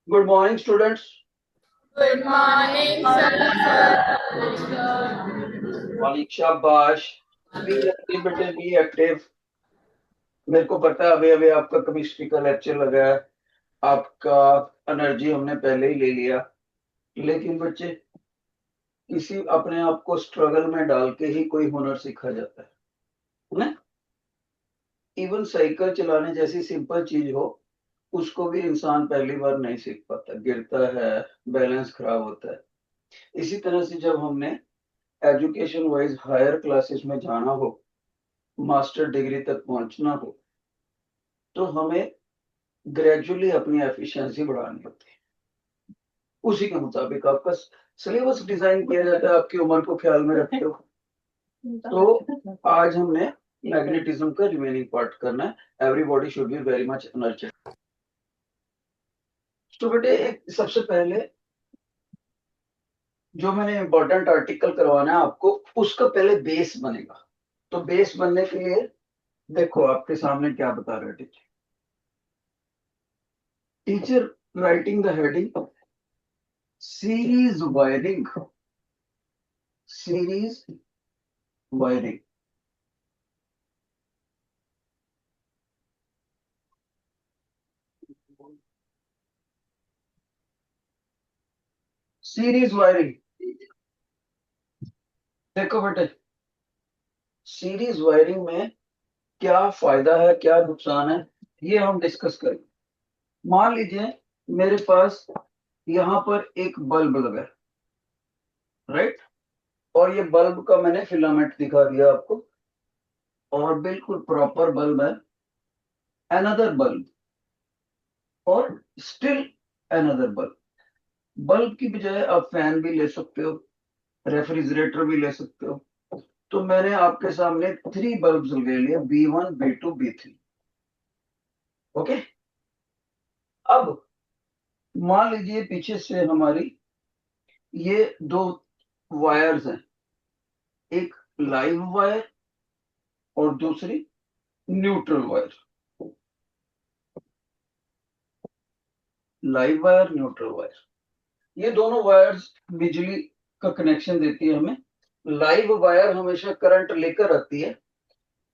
Good morning students. Good morning sir. Morning, शाबाश। Be active बेटे, be active. मेरे को पता है अभी अभी आपका केमिस्ट्री का लेक्चर लगा है। आपका एनर्जी हमने पहले ही ले लिया। लेकिन बच्चे, किसी अपने आप को स्ट्रगल में डाल के ही कोई हुनर सीखा जाता है ना। इवन साइकिल चलाने जैसी सिंपल चीज हो, उसको भी इंसान पहली बार नहीं सीख पाता, गिरता है, बैलेंस खराब होता है। इसी तरह से जब हमने एजुकेशन वाइज हायर क्लासेस में जाना हो, मास्टर डिग्री तक पहुंचना हो, तो हमें ग्रेजुअली अपनी एफिशिएंसी बढ़ानी होती है। उसी के मुताबिक आपका सिलेबस डिजाइन किया जाता है, आपकी उम्र को ख्याल में रखते हो। तो आज हमने मैग्नेटिज्म का रिमेनिंग पार्ट करना है। Everybody should be very much energetic. तो बेटे, एक सबसे पहले जो मैंने इंपॉर्टेंट आर्टिकल करवाना है आपको, उसका पहले बेस बनेगा। तो बेस बनने के लिए देखो आपके सामने क्या बता रहे teacher. Teacher writing the heading series wiring. Series wiring. Series wiring. देखो बेटे, सीरीज वायरिंग में क्या फायदा है, क्या नुकसान है, ये हम डिस्कस करेंगे। मान लीजिए मेरे पास यहाँ पर एक बल्ब लगा है, राइट। और ये बल्ब का मैंने फिलामेंट दिखा दिया आपको, और बिल्कुल प्रॉपर बल्ब है। अनदर बल्ब, और स्टिल अनदर बल्ब। बल्ब की बजाय आप फैन भी ले सकते हो, रेफ्रिजरेटर भी ले सकते हो। तो मैंने आपके सामने 3 बल्ब ले लिए, B1 B2 B3। ओके। अब मान लीजिए पीछे से हमारी ये 2 वायर्स हैं, एक लाइव वायर और दूसरी neutral wire. Live wire, neutral wire, ये दोनों वायर्स बिजली का कनेक्शन देती है हमें। लाइव वायर हमेशा करंट लेकर आती है,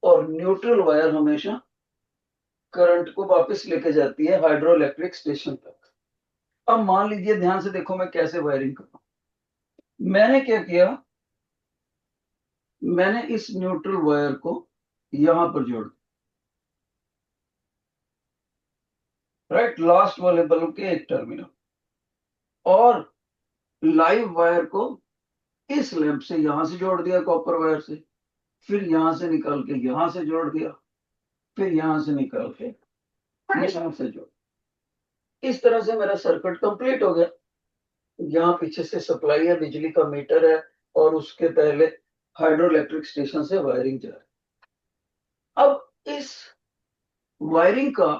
और न्यूट्रल वायर हमेशा करंट को वापस लेके जाती है हाइड्रो इलेक्ट्रिक स्टेशन तक। अब मान लीजिए, ध्यान से देखो मैं कैसे वायरिंग करता हूं। मैंने क्या किया, मैंने इस न्यूट्रल वायर को यहां पर जोड़ दिया, राइट, लास्ट वाले बल्ब के एक टर्मिनल। और लाइव वायर को इस लैंप से यहां से जोड़ दिया, कॉपर वायर से। फिर यहां से निकाल के यहां से जोड़ दिया, फिर यहां से निकाल के यहां से जोड़। इस तरह से मेरा सर्किट कंप्लीट हो गया। यहाँ पीछे से सप्लाई है, बिजली का मीटर है, और उसके पहले हाइड्रो इलेक्ट्रिक स्टेशन से वायरिंग जा रही है। अब इस वायरिंग का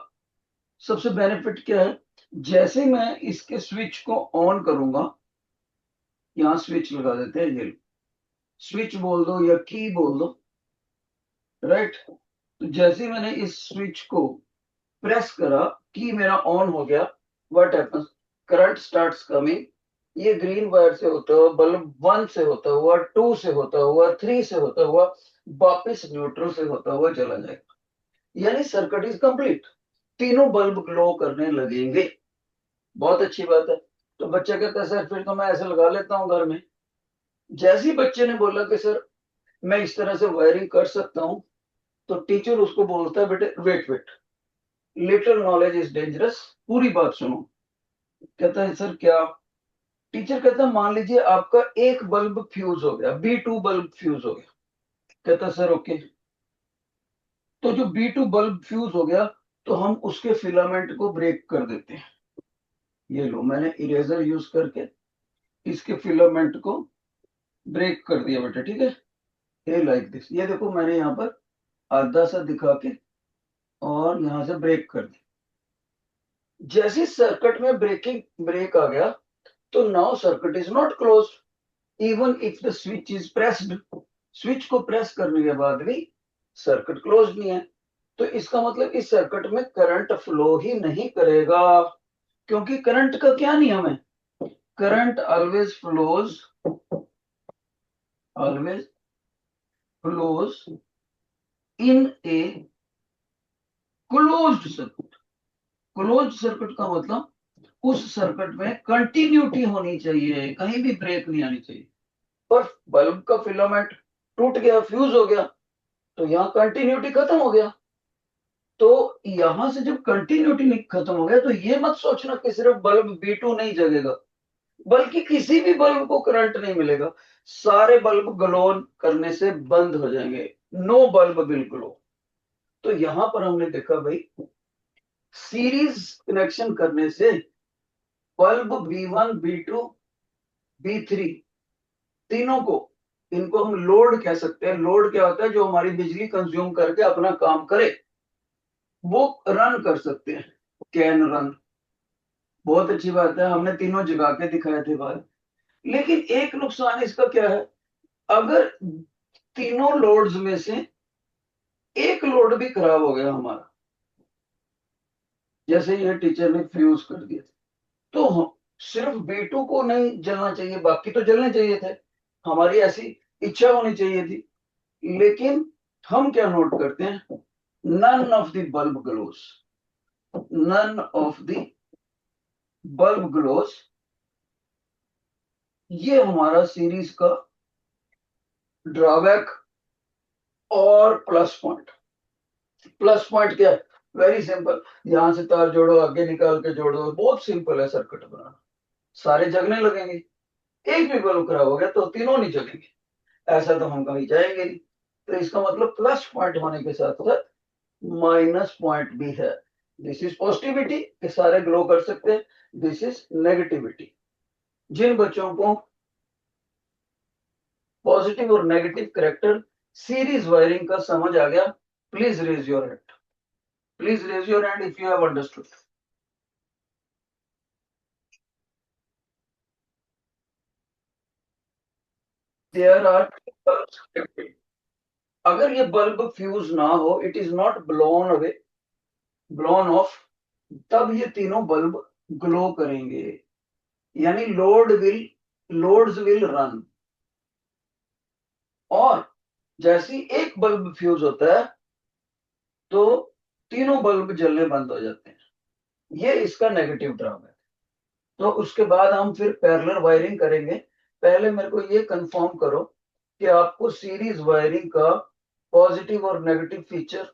सबसे बेनिफिट क्या है, जैसे मैं इसके स्विच को ऑन करूंगा, यहाँ स्विच लगा देते हैं, ये स्विच बोल दो या की बोल दो, राइट। तो जैसे ही मैंने इस स्विच को प्रेस करा, की मेरा ऑन हो गया, what happens, current starts coming. ये ग्रीन वायर से होता हुआ, बल्ब 1 से होता हुआ, 2 से होता हुआ, 3 से होता हुआ, वापस न्यूट्रल से होता हुआ चला जाएगा। यानी सर्किट इज कंप्लीट। तीनों बल्ब ग्लो करने लगेंगे। बहुत अच्छी बात है। तो बच्चा कहता है सर फिर तो मैं ऐसे लगा लेता हूँ घर में। जैसे ही बच्चे ने बोला कि सर मैं इस तरह से वायरिंग कर सकता हूँ, तो टीचर उसको बोलता है बेटे wait wait, little knowledge is dangerous. पूरी बात सुनो। कहता है सर क्या। टीचर कहता है मान लीजिए आपका एक बल्ब फ्यूज हो गया, B2 बल्ब फ्यूज हो गया। कहता है सर ओके। तो जो B2 बल्ब फ्यूज हो गया, तो हम उसके फिलामेंट को ब्रेक कर देते हैं। ये लो, मैंने इरेजर यूज करके इसके फिलामेंट को ब्रेक कर दिया बेटा, ठीक है। ये लाइक दिस, ये देखो मैंने यहाँ पर आधा सा दिखा के और यहाँ से ब्रेक कर दिया। जैसे सर्किट में ब्रेकिंग ब्रेक आ गया, तो now circuit is not close even if the switch is pressed. Switch को प्रेस करने के बाद भी सर्किट क्लोज नहीं है। तो इसका मतलब इस सर्किट में करंट फ्लो ही नहीं करेगा, क्योंकि करंट का क्या नियम है, current always flows in a closed circuit. Closed circuit का मतलब उस सर्किट में कंटिन्यूटी होनी चाहिए, कहीं भी ब्रेक नहीं आनी चाहिए। पर बल्ब का फिलामेंट टूट गया, फ्यूज हो गया, तो यहाँ कंटिन्यूटी खत्म हो गया। तो यहां से जब कंटिन्यूटी खत्म हो गया तो ये मत सोचना कि सिर्फ बल्ब B2 नहीं जगेगा, बल्कि किसी भी बल्ब को करंट नहीं मिलेगा, सारे बल्ब ग्लोन करने से बंद हो जाएंगे, नो बल्ब विल ग्लो। तो यहां पर हमने देखा भाई, सीरीज कनेक्शन करने से बल्ब B1 B2 B3 तीनों को, इनको हम लोड कह सकते हैं। लोड क्या होता है, जो हमारी बिजली कंज्यूम करके अपना काम करे, वो रन कर सकते हैं, कैन रन। बहुत अच्छी बात है, हमने तीनों जगा के दिखाए थे बाहर। लेकिन एक नुकसान इसका क्या है, अगर तीनों लोड्स में से एक लोड भी खराब हो गया हमारा, जैसे ये टीचर ने फ्यूज कर दिया, तो सिर्फ B2 को नहीं जलना चाहिए, बाकी तो जलने चाहिए थे, हमारी ऐसी इच्छा होनी चाहिए थी। लेकिन हम क्या नोट करते हैं, none of the bulb glows, none of the bulb glows. ये हमारा सीरीज का ड्रॉबैक और प्लस पॉइंट। प्लस पॉइंट क्या है, वेरी सिंपल, यहां से तार जोड़ो, आगे निकाल के जोड़ो, बहुत सिंपल है सर्किट बनाना, सारे जगने लगेंगे। एक भी बल्ब खराब हो गया तो तीनों नहीं जगेंगे, ऐसा तो हम कहीं जाएंगे नहीं। तो इसका मतलब प्लस पॉइंट होने के साथ साथ माइनस पॉइंट भी है। दिस इज पॉजिटिविटी कि सारे ग्लो कर सकते हैं, दिस इज नेगेटिविटी। जिन बच्चों को पॉजिटिव और नेगेटिव करेक्टर सीरीज वायरिंग का समझ आ गया, please raise your hand, please raise your hand if you have understood. There are, अगर ये बल्ब फ्यूज ना हो, it is not blown away, blown off, तब ये तीनों बल्ब ग्लो करेंगे, यानी लोड्स विल रन। और जैसे ही एक बल्ब फ्यूज होता है तो तीनों बल्ब जलने बंद हो जाते हैं, ये इसका नेगेटिव ड्रामा है। तो उसके बाद हम फिर पैरेलल वायरिंग करेंगे। पहले मेरे को ये कंफर्म करो कि आपको सीरीज वायरिंग का पॉजिटिव और नेगेटिव फीचर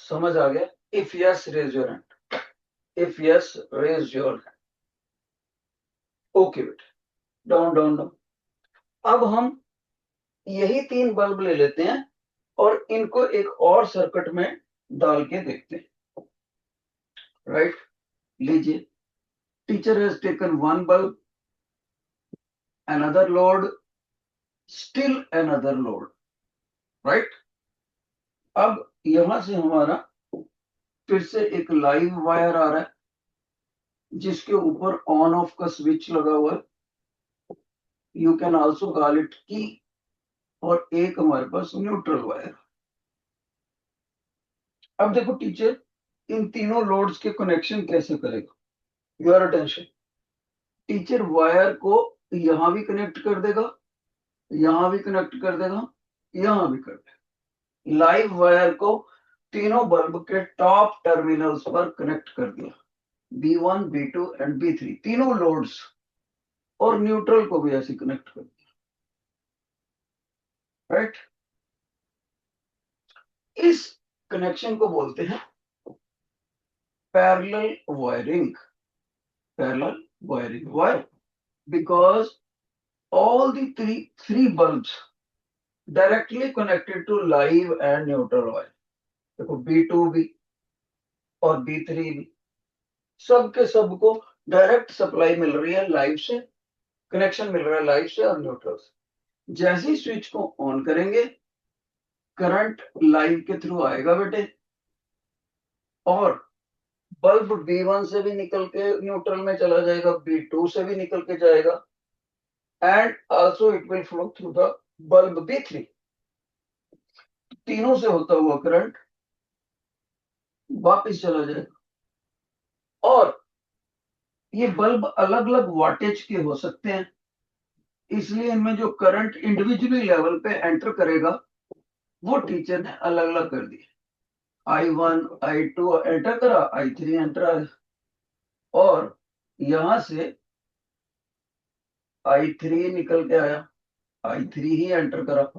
समझ आ गया। If yes raise your hand, if yes raise your hand. Okay बेटा, डाउन डाउन डाउन। अब हम यही तीन बल्ब ले लेते हैं और इनको एक और सर्किट में डाल के देखते हैं, राइट। लीजिए, teacher has taken one bulb, another load, still another load, right. अब यहां से हमारा फिर से एक लाइव वायर आ रहा है, जिसके ऊपर ऑन ऑफ का स्विच लगा हुआ है, you can also call it की। और एक हमारे पास न्यूट्रल वायर। अब देखो टीचर, इन तीनों लोड्स के कनेक्शन कैसे करेगा, योर अटेंशन। टीचर वायर को यहां भी कनेक्ट कर देगा, यहां भी कनेक्ट कर देगा, यहां भी कर देगा। लाइव वायर को तीनों बल्ब के टॉप टर्मिनल्स पर कनेक्ट कर दिया, B1 B2 एंड B3 तीनों लोड्स। और न्यूट्रल को भी ऐसे कनेक्ट कर दिया, राइट। इस कनेक्शन को बोलते हैं parallel wiring. Parallel wiring, why? Because all the three bulbs directly connected to live and neutral wire। देखो B2 भी और B3 भी, सबके सबको डायरेक्ट सप्लाई मिल रही है लाइव से, कनेक्शन मिल रहा है लाइव से और न्यूट्रल से। जैसे ही स्विच को ऑन करेंगे, करंट लाइव के थ्रू आएगा बेटे, और बल्ब B1 से भी निकल के न्यूट्रल में चला जाएगा, B2 से भी निकल के जाएगा, and also it will flow through the bulb B3। तीनों से होता हुआ करंट वापिस चला जाएगा। और ये बल्ब अलग अलग वाटेज के हो सकते हैं, इसलिए इनमें जो करंट इंडिविजुअली लेवल पे एंटर करेगा वो टीचर ने अलग अलग कर दिया। I1 I2 एंटर करा, I3 एंटर आया, और यहां से I3 निकल के आया, I3 ही एंटर करा।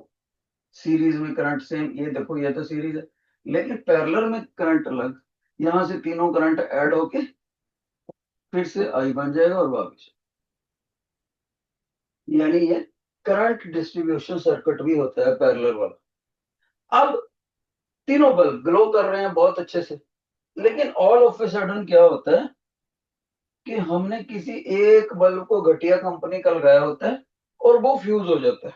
सीरीज में करंट सेम, ये देखो ये तो सीरीज है, लेकिन पैरेलल में करंट अलग। यहां से तीनों करंट ऐड होके फिर से आई बन जाएगा और वापस, यानी ये करंट डिस्ट्रीब्यूशन सर्किट भी होता है पैरेलल वाला। अब तीनों बल्ब ग्लो कर रहे हैं बहुत अच्छे से, लेकिन ऑल ऑफ ए सडन क्या होता है कि हमने किसी एक बल्ब को घटिया कंपनी का लगाया होता है और वो फ्यूज हो जाता है।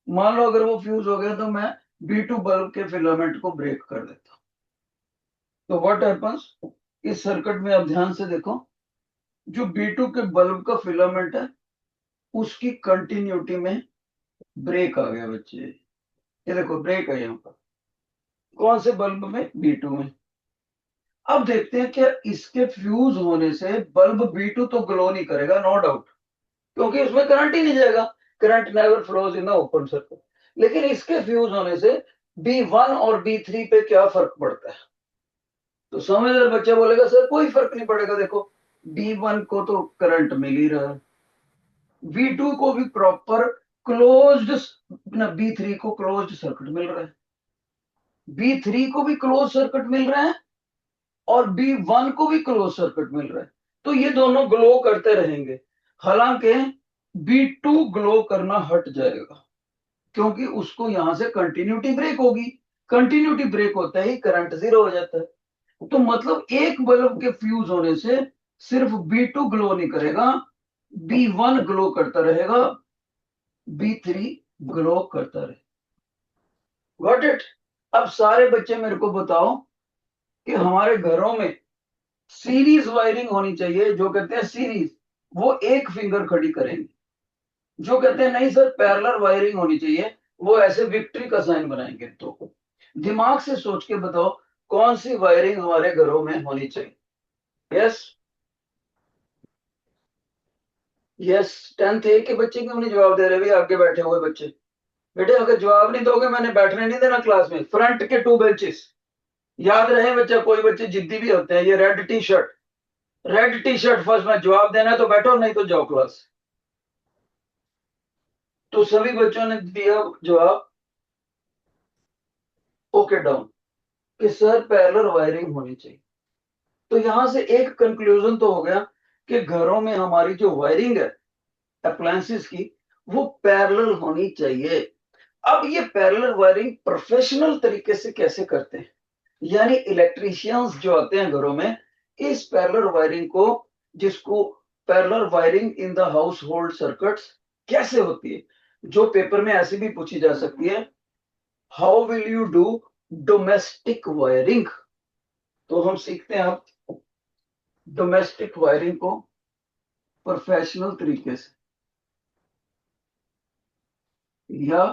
मान लो अगर वो फ्यूज हो गया तो मैं B2 बल्ब के फिलामेंट को ब्रेक कर देता हूं। तो व्हाट हैपेंस, इस सर्किट में आप ध्यान से देखो, जो B2 के बल्ब का फिलामेंट है उसकी कंटिन्यूटी में ब्रेक आ गया बच्चे। ये देखो ब्रेक है यहाँ पर, कौन से बल्ब में, B2 में। अब देखते हैं कि इसके फ्यूज होने से बल्ब B2 तो ग्लो नहीं करेगा, नो डाउट, क्योंकि उसमें करंट ही नहीं जाएगा, current never flows in the open circuit. लेकिन इसके फ्यूज होने से B1 और B3 पे क्या फर्क पड़ता है? तो समझदार बच्चा बोलेगा सर कोई फर्क नहीं पड़ेगा, देखो B1 को तो करंट मिल ही रहा है, V2 को भी प्रॉपर क्लोज्ड, ना B3 को क्लोज्ड सर्किट मिल रहा है, B3 को भी क्लोज सर्किट मिल रहा है और B1 को भी क्लोज सर्किट मिल रहा है। तो ये दोनों ग्लो करते रहेंगे, हालांकि B2 ग्लो करना हट जाएगा क्योंकि उसको यहां से कंटिन्यूटी ब्रेक होगी। कंटिन्यूटी ब्रेक होता ही करंट जीरो हो जाता है। तो मतलब एक बल्ब के फ्यूज होने से सिर्फ B2 ग्लो नहीं करेगा, B1 ग्लो करता रहेगा, B3 ग्लो करता रहे। Got it? अब सारे बच्चे मेरे को बताओ कि हमारे घरों में सीरीज वायरिंग होनी चाहिए, जो कहते हैं सीरीज वो एक फिंगर खड़ी करेंगे, जो कहते हैं नहीं सर पैरेलल वायरिंग होनी चाहिए वो ऐसे विक्ट्री का साइन बनाएंगे। तो दिमाग से सोच के बताओ कौन सी वायरिंग हमारे घरों में होनी चाहिए? Yes, yes. 10th ए के बच्चे क्यों नहीं जवाब दे रहे? भी आगे बैठे हुए बच्चे, बेटे अगर जवाब नहीं दोगे मैंने बैठने नहीं देना क्लास में। फ्रंट के 2 बेंचेस, याद रहे बच्चा, कोई बच्चे जिद्दी भी होते हैं। ये red T shirt, red T shirt first में जवाब देना है तो बैठो, नहीं तो जाओ क्लास। तो सभी बच्चों ने दिया जवाब ओके डाउन कि सर पैरेलल वायरिंग होनी चाहिए। तो यहां से एक कंक्लूजन तो हो गया कि घरों में हमारी जो वायरिंग है अप्लायंसेस की वो पैरेलल होनी चाहिए। अब ये पैरेलल वायरिंग प्रोफेशनल तरीके से कैसे करते हैं, यानी इलेक्ट्रीशियंस जो आते हैं घरों में, इस पैरेलल वायरिंग को, जिसको parallel wiring in the house hold circuits कैसे होती है, जो पेपर में ऐसे भी पूछी जा सकती है, how will you do domestic wiring. तो हम सीखते हैं अब डोमेस्टिक वायरिंग को प्रोफेशनल तरीके से, या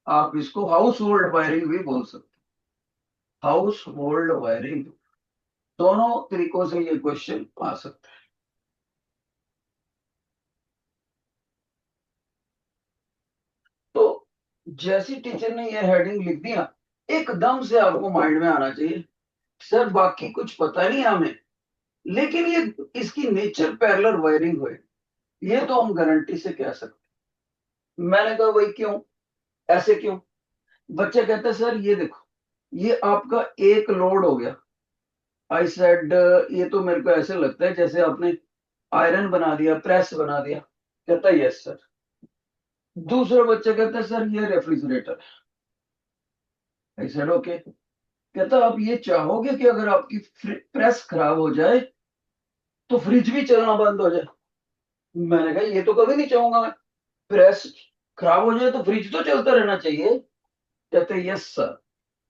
आप इसको हाउस होल्ड वायरिंग भी बोल सकते हैं। हाउस होल्ड वायरिंग, दोनों तरीकों से ये क्वेश्चन आ सकता है। तो जैसी टीचर ने ये हेडिंग लिख दिया एकदम से आपको माइंड में आना चाहिए सर बाकी कुछ पता नहीं हमें, लेकिन ये इसकी नेचर पैरेलल वायरिंग हुए, ये तो हम गारंटी से कह सकते। मैंने कहा भाई क्यों, ऐसे क्यों? बच्चे कहते हैं सर ये देखो, ये आपका एक लोड हो गया। आई सेड ये तो मेरे को ऐसे लगता है जैसे आपने आयरन बना दिया, प्रेस बना दिया। कहता है यस सर। दूसरा बच्चा कहता है सर ये रेफ्रिजरेटर है। I said okay. कहता आप ये चाहोगे कि अगर आपकी प्रेस खराब हो जाए तो फ्रिज भी चलना बंद हो जाए? मैंने कहा ये तो कभी नहीं चाहूंगा मैं, प्रेस खराब हो जाए तो फ्रिज तो चलता रहना चाहिए। कहते यस सर,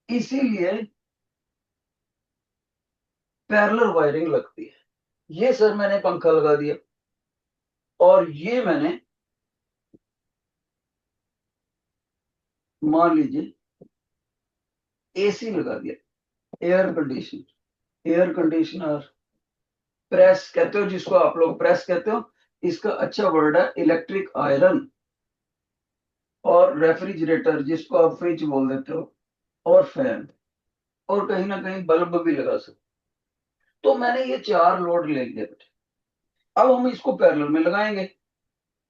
इसीलिए पैरेलल वायरिंग लगती है। ये सर मैंने पंखा लगा दिया और ये मैंने, मान लीजिए एसी लगा दिया, air conditioner, air conditioner press कहते हो, जिसको आप लोग प्रेस कहते हो, इसका अच्छा वर्ड है इलेक्ट्रिक आयरन। और रेफ्रिजरेटर, जिसको आप फ्रिज बोल देते हो, और फैन, और कहीं ना कहीं बल्ब भी लगा सकते। तो मैंने ये 4 लोड ले लिए बेटे। अब हम इसको पैरेलल में लगाएंगे,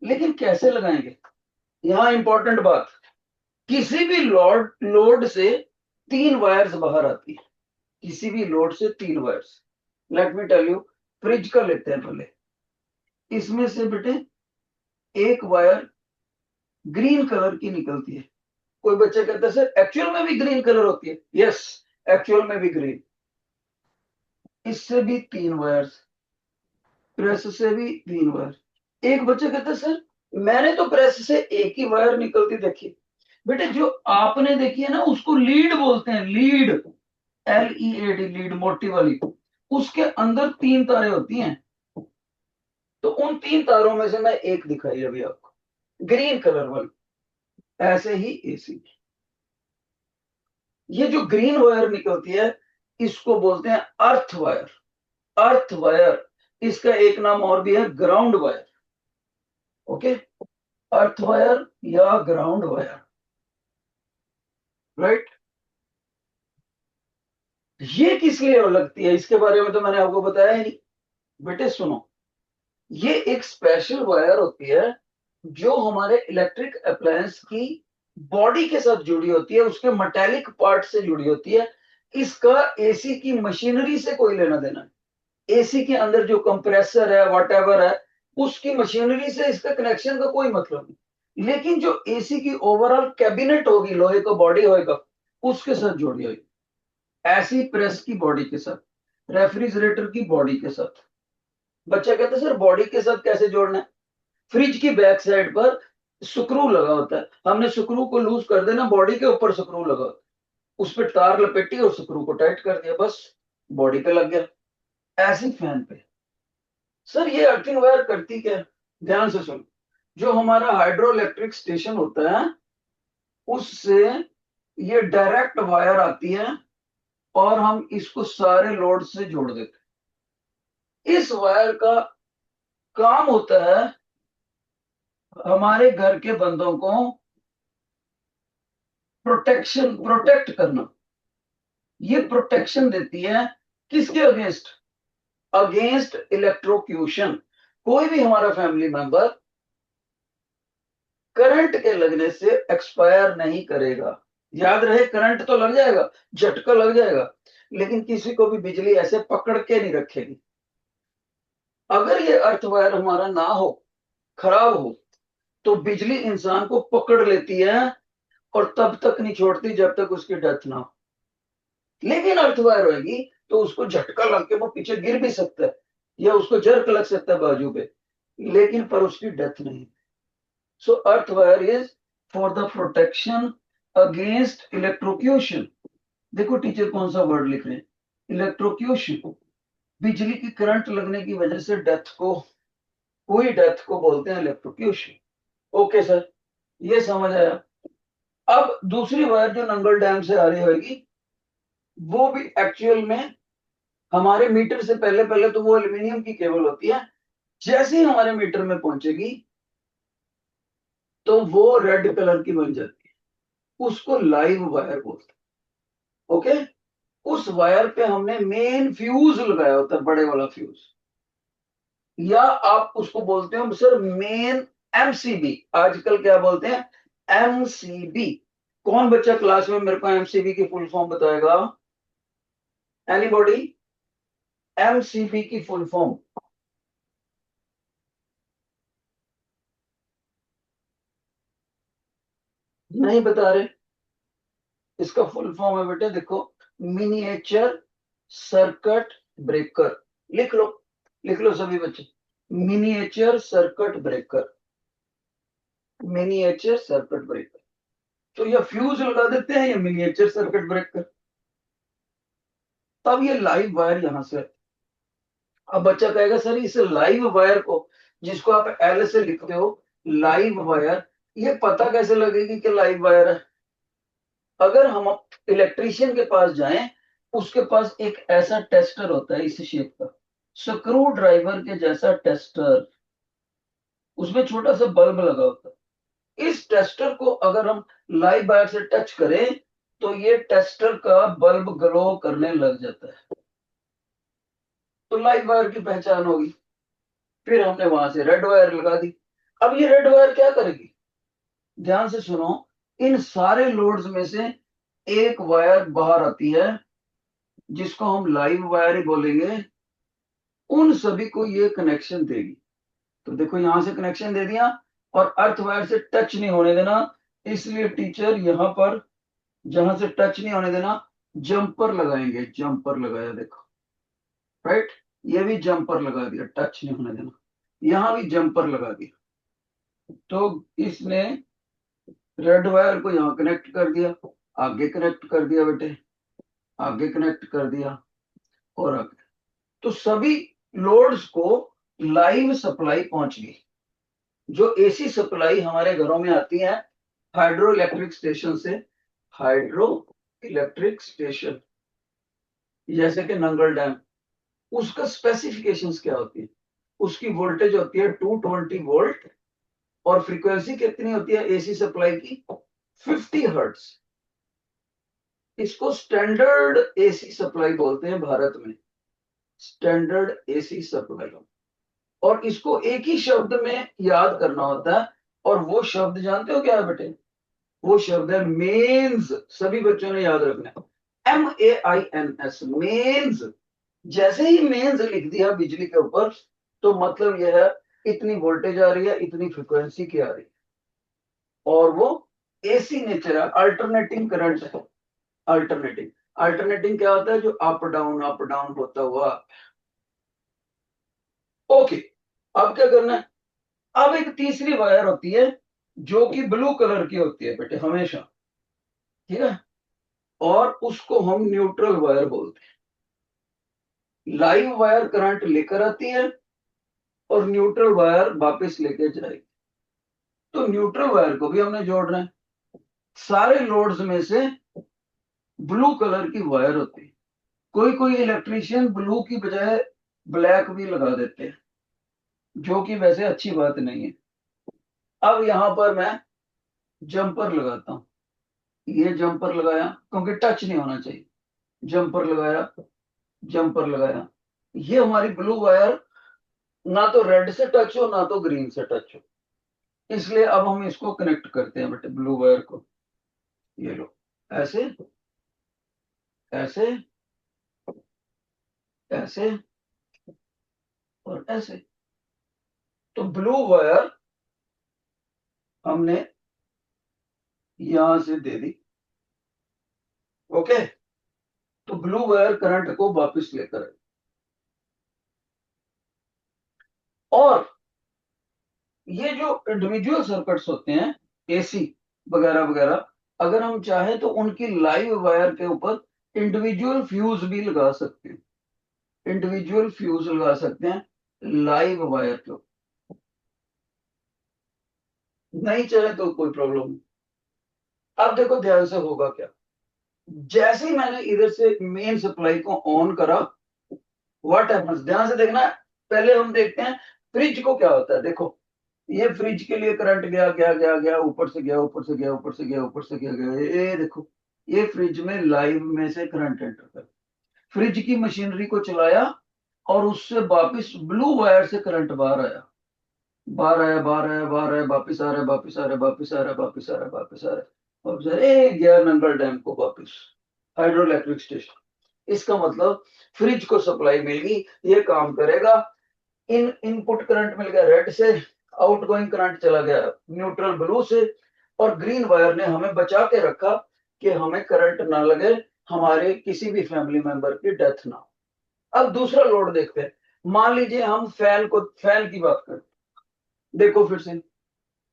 लेकिन कैसे लगाएंगे? यहाँ इंपॉर्टेंट बात, किसी भी लोड लोड से 3 वायर्स बाहर आती है, किसी भी लोड से 3 wires. Let me tell you, fridge का लेते हैं पहले। इसमें से बेटे एक वायर ग्रीन कलर की निकलती है। कोई बच्चा कहता है सर एक्चुअल में भी ग्रीन कलर होती है। यस, एक्चुअल में भी ग्रीन। इससे भी 3 वायर्स, प्रेस से भी 3 वायर। एक बच्चा कहता है सर मैंने तो प्रेस से एक ही वायर निकलती देखी। बेटे जो आपने देखी है ना, उसको लीड बोलते हैं, लीड, LEAD, लीड, मोटी वाली। उसके अंदर 3 तारें होती हैं। तो उन 3 तारों में से मैं एक दिखाई अभी आपको, ग्रीन कलर वाली। ऐसे ही AC, ये जो ग्रीन वायर निकलती है, इसको बोलते हैं अर्थ वायर। अर्थ वायर, इसका एक नाम और भी है ground wire. Okay, earth wire या ग्राउंड वायर, राइट। ये किस लिए लगती है, इसके बारे में तो मैंने आपको बताया ही नहीं। बेटे सुनो, ये एक स्पेशल वायर होती है जो हमारे इलेक्ट्रिक अप्लायंस की बॉडी के साथ जुड़ी होती है, उसके मेटेलिक पार्ट से जुड़ी होती है। इसका AC की मशीनरी से कोई लेना देना नहीं। AC के अंदर जो कंप्रेसर है, वॉट है, उसकी मशीनरी से इसका कनेक्शन का कोई मतलब नहीं। लेकिन जो AC की ओवरऑल कैबिनेट होगी, लोहे का बॉडी होगा, उसके साथ जुड़ी होगी। ऐसी प्रेस की बॉडी के साथ, रेफ्रिजरेटर की बॉडी के साथ। बच्चा कहता है सर बॉडी के साथ कैसे जोड़ना है? फ्रिज की बैक साइड पर स्क्रू लगा होता है, हमने स्क्रू को लूज कर देना, बॉडी के ऊपर स्क्रू लगा होता है, उस पर तार लपेटी और स्क्रू को टाइट कर दिया, बस बॉडी पे लग गया। ऐसी फैन पे सर ये अर्थिंग वायर करती क्या है? ध्यान से सुनो, जो हमारा हाइड्रो इलेक्ट्रिक स्टेशन होता है, उससे ये डायरेक्ट वायर आती है और हम इसको सारे लोड से जोड़ देते हैं। इस वायर का काम होता है हमारे घर के बंदों को प्रोटेक्ट करना। ये प्रोटेक्शन देती है किसके अगेंस्ट? Against electrocution. कोई भी हमारा फैमिली मेंबर करंट के लगने से एक्सपायर नहीं करेगा। याद रहे, करंट तो लग जाएगा, झटका लग जाएगा, लेकिन किसी को भी बिजली ऐसे पकड़ के नहीं रखेगी। अगर ये अर्थ वायर हमारा ना हो, खराब हो, तो बिजली इंसान को पकड़ लेती है और तब तक नहीं छोड़ती जब तक उसकी डेथ ना हो। लेकिन अर्थ वायर होगी तो उसको झटका लग के वो पीछे गिर भी सकता है, या उसको जर्क लग सकता है बाजू पे, लेकिन पर उसकी डेथ नहीं। So earth wire is for the protection against electrocution. देखो टीचर कौन सा वर्ड लिख रहे हैं, इलेक्ट्रोक्यूशन। बिजली की करंट लगने की वजह से डेथ को, हुई डेथ को बोलते हैं इलेक्ट्रोक्यूशन। ओके सर, ये समझ आया। अब दूसरी वायर जो नंगल डैम से आ रही होगी, वो भी एक्चुअल में हमारे मीटर से पहले पहले तो वो एल्यूमिनियम की केबल होती है। जैसे ही हमारे मीटर में पहुंचेगी तो वो रेड कलर की बन जाती है, उसको लाइव वायर बोलते हैं। ओके, उस वायर पे हमने मेन फ्यूज लगाया होता है, बड़े वाला फ्यूज, या आप उसको बोलते हो सर मेन MCB। आजकल क्या बोलते हैं, MCB। कौन बच्चा क्लास में मेरे को MCB की फुल फॉर्म बताएगा? एनीबॉडी? MCB की फुल फॉर्म नहीं बता रहे? इसका फुल फॉर्म है बेटे, देखो, मिनिएचर सर्किट ब्रेकर। लिख लो, लिख लो सभी बच्चे, miniature circuit breaker, miniature circuit breaker. तो ये फ्यूज लगा देते हैं, ये मिनिएचर सर्किट ब्रेकर। तब ये लाइव वायर यहां से। अब बच्चा कहेगा सर इस लाइव वायर को, जिसको आप L से लिखते हो, लाइव वायर, ये पता कैसे लगेगी कि लाइव वायर है? अगर हम इलेक्ट्रीशियन के पास जाएं, उसके पास एक ऐसा टेस्टर होता है इस शेप का, स्क्रू ड्राइवर के जैसा टेस्टर, उसमें छोटा सा बल्ब लगा होता है। इस टेस्टर को अगर हम लाइव वायर से टच करें तो ये टेस्टर का बल्ब ग्लो करने लग जाता है, तो लाइव वायर की पहचान होगी। फिर हमने वहां से रेड वायर लगा दी। अब ये रेड वायर क्या करेगी, ध्यान से सुनो। इन सारे लोड्स में से एक वायर बाहर आती है, जिसको हम लाइव वायर ही बोलेंगे। उन सभी को ये कनेक्शन देगी। तो देखो यहां से कनेक्शन दे दिया, और अर्थ वायर से टच नहीं होने देना। इसलिए टीचर यहां पर, जहां से टच नहीं होने देना, जंपर लगाएंगे। जंपर लगाया देखो, राइट। ये भी जंपर लगा दिया, टच नहीं होने देना। यहां भी जंपर लगा दिया। तो इसने रेड वायर को यहां कनेक्ट कर दिया, आगे कनेक्ट कर दिया बेटे, आगे कनेक्ट कर दिया, और आगे। तो सभी लोड्स को लाइव सप्लाई पहुंच गई। जो एसी सप्लाई हमारे घरों में आती है हाइड्रो इलेक्ट्रिक स्टेशन से, हाइड्रो इलेक्ट्रिक स्टेशन जैसे कि नंगल डैम, उसका स्पेसिफिकेशंस क्या होती है? उसकी वोल्टेज होती है 220 वोल्ट, और फ्रीक्वेंसी कितनी होती है एसी सप्लाई की? 50 हर्ट्ज। इसको स्टैंडर्ड एसी सप्लाई बोलते हैं भारत में, स्टैंडर्ड एसी सप्लाई। और इसको एक ही शब्द में याद करना होता है, और वो शब्द जानते हो क्या है बेटे? वो शब्द है मेंस। सभी बच्चों ने याद रखना है, MAINS, मेंस। जैसे ही मेंस लिख दिया बिजली के ऊपर, तो मतलब यह है इतनी वोल्टेज आ रही है, इतनी फ्रिक्वेंसी की आ रही है, और वो एसी नेचर है, अल्टरनेटिंग करंट है। अल्टरनेटिंग, अल्टरनेटिंग क्या होता है? जो अप डाउन होता हुआ। ओके, अब क्या करना है? अब एक तीसरी वायर होती है, जो कि ब्लू कलर की होती है बेटे हमेशा, ठीक है। और उसको हम न्यूट्रल वायर बोलते हैं। लाइव वायर करंट लेकर आती है, और न्यूट्रल वायर वापस लेके जाएगी। तो न्यूट्रल वायर को भी हमने जोड़ना है। सारे लोड्स में से ब्लू कलर की वायर होती है। कोई कोई इलेक्ट्रीशियन ब्लू की बजाय ब्लैक भी लगा देते हैं, जो कि वैसे अच्छी बात नहीं है। अब यहां पर मैं जंपर लगाता हूं। ये जंपर लगाया क्योंकि टच नहीं होना चाहिए। जंपर लगाया, जंपर लगाया। ये हमारी ब्लू वायर ना तो रेड से टच हो, ना तो ग्रीन से टच हो। इसलिए अब हम इसको कनेक्ट करते हैं बेटे, ब्लू वायर को। ये लो, ऐसे, ऐसे, ऐसे, और ऐसे। तो ब्लू वायर हमने यहां से दे दी। ओके, तो ब्लू वायर करंट को वापस लेकर आई। और ये जो इंडिविजुअल सर्किट्स होते हैं, एसी वगैरह वगैरह, अगर हम चाहें तो उनकी लाइव वायर के ऊपर इंडिविजुअल फ्यूज भी लगा सकते हैं। इंडिविजुअल फ्यूज लगा सकते हैं लाइव वायर के ऊपर। नहीं चाहे तो कोई प्रॉब्लम नहीं। अब देखो ध्यान से होगा क्या। जैसे ही मैंने इधर से मेन सप्लाई को ऑन करा, व्हाट हैपेंस, ध्यान से देखना है। पहले हम देखते हैं फ्रिज को क्या होता है। देखो, ये फ्रिज के लिए करंट गया गया गया गया, ऊपर से गया, ऊपर से गया, ऊपर से गया, ऊपर से गया गया, ये देखो, ये फ्रिज में लाइव में से करंट एंटर कर, फ्रिज की मशीनरी को चलाया, और उससे वापस ब्लू वायर से करंट बाहर आया, बाहर आया, बाहर आया, बाहर आया, वापिस आ रहा है, वापिस आ रहा है, वापिस आ रहा है, वापिस आ रहा है, वापिस आ रहा है, वापिस आ रहा है, गया नंगल डैम को वापिस, हाइड्रो इलेक्ट्रिक स्टेशन। इसका मतलब फ्रिज को सप्लाई मिल गई, ये काम करेगा। इन इनपुट करंट मिल गया रेड से, आउटगोइंग करंट चला गया न्यूट्रल ब्लू से, और ग्रीन वायर ने हमें बचा के रखा कि हमें करंट ना लगे, हमारे किसी भी फैमिली मेंबर की डेथ ना हो। अब दूसरा लोड देखते हैं। मान लीजिए हम फैन की बात करें। देखो फिर से,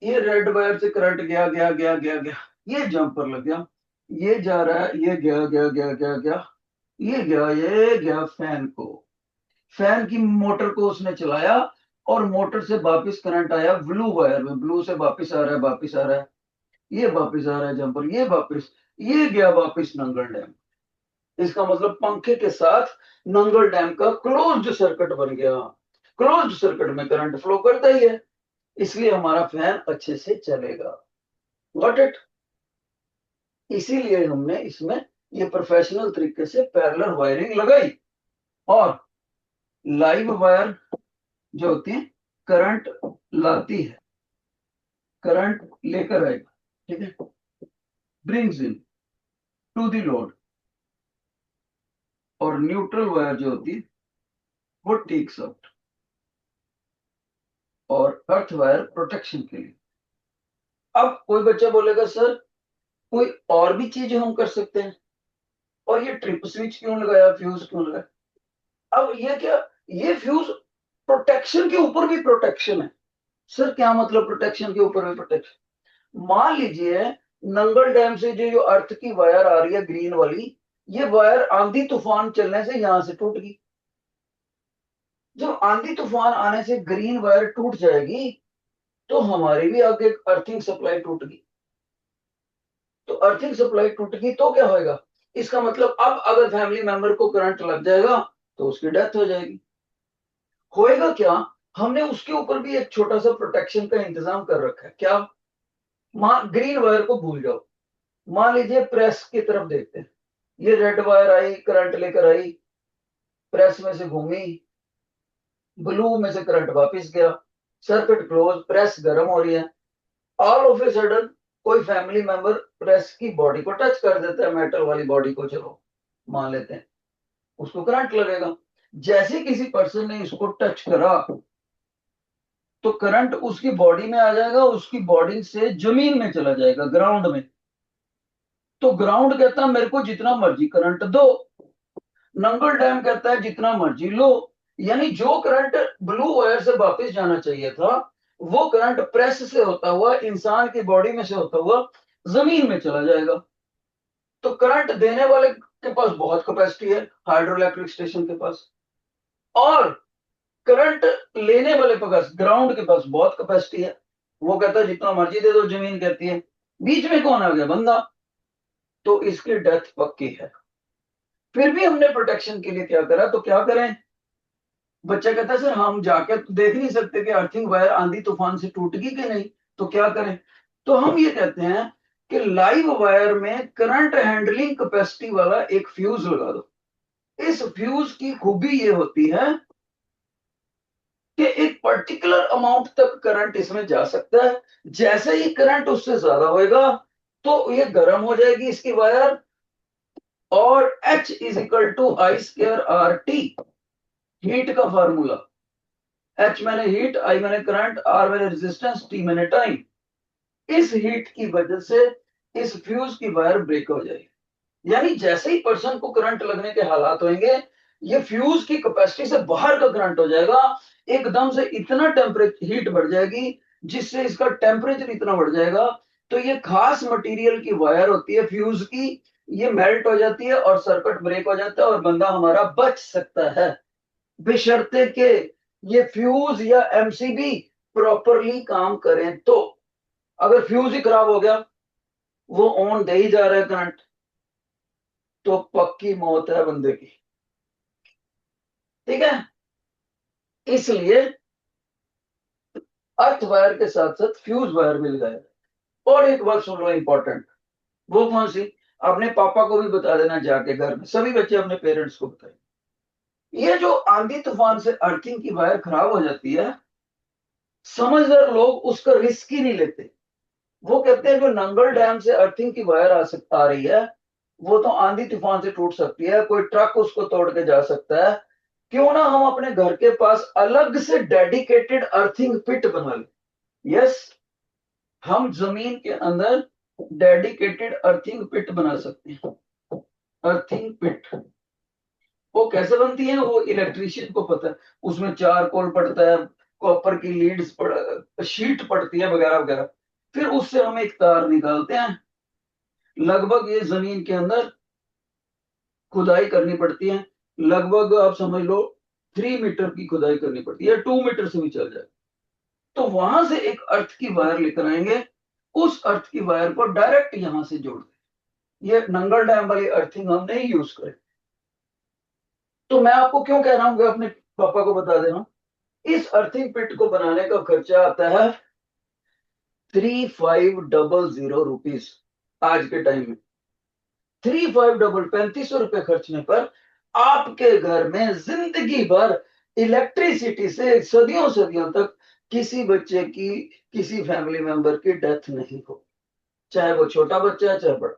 ये रेड वायर से करंट गया गया गया गया गया, ये जंपर लग गया, ये जा रहा है, ये गया गया गया गया गया, ये गया फैन को। फैन की मोटर को उसने चलाया, और मोटर से वापस करंट आया ब्लू वायर में, ब्लू से वापस आ रहा है, वापस आ रहा है, ये वापस आ रहा है जंपर, ये वापस, ये गया वापस नंगल डैम। इसका मतलब पंखे के साथ नंगल डैम का क्लोज्ड सर्किट बन गया। क्लोज्ड सर्किट में करंट फ्लो करता ही है, इसलिए हमारा फैन अच्छे से चलेगा। Got it? इसीलिए हमने इसमें ये प्रोफेशनल तरीके से पैरेलल वायरिंग लगाई। और लाइव वायर जो होती है करंट लाती है, करंट लेकर आएगा, ठीक है, brings in to the load. और न्यूट्रल वायर जो होती है वो टेक्स आउट। और अर्थ वायर प्रोटेक्शन के लिए। अब कोई बच्चा बोलेगा सर कोई और भी चीज हम कर सकते हैं, और ये ट्रिप स्विच क्यों लगाया, फ्यूज क्यों लगाया? अब ये क्या, ये फ्यूज प्रोटेक्शन के ऊपर भी प्रोटेक्शन है। सर क्या मतलब प्रोटेक्शन के ऊपर भी प्रोटेक्शन? मान लीजिए नंगल डैम से जो अर्थ की वायर आ रही है ग्रीन वाली, ये वायर आंधी तूफान चलने से यहां से टूट गई। जब आंधी तूफान आने से ग्रीन वायर टूट जाएगी तो हमारी भी आगे अर्थिंग सप्लाई टूट गई। तो अर्थिंग सप्लाई टूट गई तो क्या होएगा? इसका मतलब अब अगर फैमिली मेंबर को करंट लग जाएगा तो उसकी डेथ हो जाएगी। होएगा क्या? हमने उसके ऊपर भी एक छोटा सा प्रोटेक्शन का इंतजाम कर रखा है। क्या? ग्रीन वायर को भूल जाओ, मान लीजिए प्रेस की तरफ देखते हैं, ये रेड वायर आई, करंट लेकर आई, प्रेस में से घूमी, ब्लू में से करंट वापस गया, सर्किट क्लोज, प्रेस गर्म हो रही है। ऑल ऑफ ए सडन कोई फैमिली मेंबर प्रेस की बॉडी को टच कर देता है, मेटल वाली बॉडी को, चलो मान लेते हैं, उसको करंट लगेगा। जैसे किसी पर्सन ने इसको टच करा तो करंट उसकी बॉडी में आ जाएगा, उसकी बॉडी से जमीन में चला जाएगा, ग्राउंड में। तो ग्राउंड कहता है मेरे को जितना मर्जी करंट दो, नंगल डैम कहता है जितना मर्जी लो। यानी जो करंट ब्लू वायर से वापस जाना चाहिए था वो करंट प्रेस से होता हुआ इंसान की बॉडी में से होता हुआ जमीन में चला जाएगा। तो करंट देने वाले के पास बहुत कैपेसिटी है, हाइड्रो इलेक्ट्रिक स्टेशन के पास, और करंट लेने वाले के पास, ग्राउंड के पास बहुत कैपेसिटी है। वो कहता है जितना मर्जी दे दो, जमीन कहती है। बीच में कौन आ गया? बंदा। तो इसकी डेथ पक्की है। फिर भी हमने प्रोटेक्शन के लिए क्या करा, तो क्या करें? बच्चा कहता है सर हम जाके तो देख नहीं सकते कि अर्थिंग वायर आंधी तूफान से टूट गई कि नहीं, तो क्या करें? तो हम ये कहते हैं कि लाइव वायर में करंट हैंडलिंग कैपेसिटी वाला एक फ्यूज लगा दो। इस फ्यूज की खूबी ये होती है कि एक पर्टिकुलर अमाउंट तक करंट इसमें जा सकता है। जैसे ही करंट उससे ज्यादा होएगा तो ये गर्म हो जाएगी इसकी वायर, और H is equal to I square R T, heat का फार्मूला। H मैंने हीट, I मैंने करंट, R मैंने रेजिस्टेंस, T मैंने टाइम। इस हीट की वजह से इस फ्यूज की वायर ब्रेक हो जाएगी। यानी जैसे ही पर्सन को करंट लगने के हालात होंगे, ये फ्यूज की कैपेसिटी से बाहर का करंट हो जाएगा, एकदम से इतना टेम्परेचर हीट बढ़ जाएगी जिससे इसका टेम्परेचर इतना बढ़ जाएगा, तो ये खास मटेरियल की वायर होती है फ्यूज की, ये मेल्ट हो जाती है और सर्किट ब्रेक हो जाता है और बंदा हमारा बच सकता है, बशर्ते के ये फ्यूज या एमसीबी प्रॉपरली काम करें। तो अगर फ्यूज ही खराब हो गया, वो ऑन दे ही जा रहा है करंट, तो पक्की मौत है बंदे की। ठीक है? इसलिए अर्थ वायर के साथ साथ फ्यूज वायर भी लगाया। और एक बात सुन लो इंपॉर्टेंट, वो कौन सी? अपने पापा को भी बता देना जाके, घर में सभी बच्चे अपने पेरेंट्स को बताएं। ये जो आंधी तूफान से अर्थिंग की वायर खराब हो जाती है, समझदार लोग उसका रिस्क ही नहीं लेते। वो कहते हैं जो नंगल डैम से अर्थिंग की वायर आ रही है वो तो आंधी तूफान से टूट सकती है, कोई ट्रक उसको तोड़ के जा सकता है, क्यों ना हम अपने घर के पास अलग से डेडिकेटेड अर्थिंग पिट बना लें। यस, हम जमीन के अंदर डेडिकेटेड अर्थिंग पिट बना सकते हैं। अर्थिंग पिट वो कैसे बनती है वो इलेक्ट्रीशियन को पता है। उसमें चारकोल पड़ता है, कॉपर की लीड्स शीट पड़ती है, वगैरह वगैरह। फिर उससे हम एक तार निकालते हैं, लगभग ये जमीन के अंदर खुदाई करनी पड़ती है, लगभग आप समझ लो 3 मीटर की खुदाई करनी पड़ती है, 2 मीटर से भी चल जाए। तो वहां से एक अर्थ की वायर लेकर आएंगे, उस अर्थ की वायर को डायरेक्ट यहां से जोड़ दें। ये नंगल डैम वाली अर्थिंग हम नहीं यूज करें, तो मैं आपको क्यों कह रहा हूँ कि अपने पापा को बता देना। इस अर्थिंग पिट को बनाने का खर्चा आता है 3500 रुपीज आज के टाइम में। 3500 रुपये खर्चने पर आपके घर में जिंदगी भर इलेक्ट्रिसिटी से सदियों सदियों तक किसी बच्चे की, किसी फैमिली मेंबर की डेथ नहीं हो, चाहे वो छोटा बच्चा है चाहे बड़ा।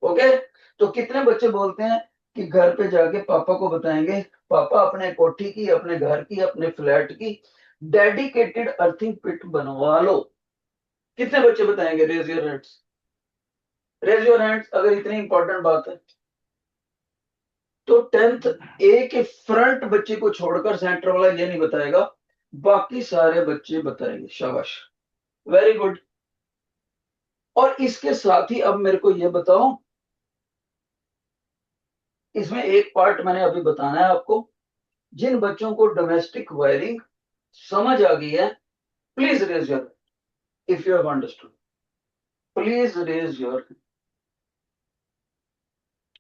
ओके। तो कितने बच्चे बोलते हैं कि घर पे जाके पापा को बताएंगे, पापा अपने कोठी की, अपने घर की, अपने फ्लैट की डेडिकेटेड अर्थिंग पिट बनवा लो। कितने बच्चे बताएंगे? Raise your hands, raise your hands अगर इतनी इंपॉर्टेंट बात है तो। 10th ए के फ्रंट बच्चे को छोड़कर सेंटर वाला ये नहीं बताएगा, बाकी सारे बच्चे बताएंगे। शाबाश, वेरी गुड। और इसके साथ ही अब मेरे को ये बताओ, इसमें एक पार्ट मैंने अभी बताना है आपको। जिन बच्चों को डोमेस्टिक वायरिंग समझ आ गई है, please raise your, if you have understood please raise your.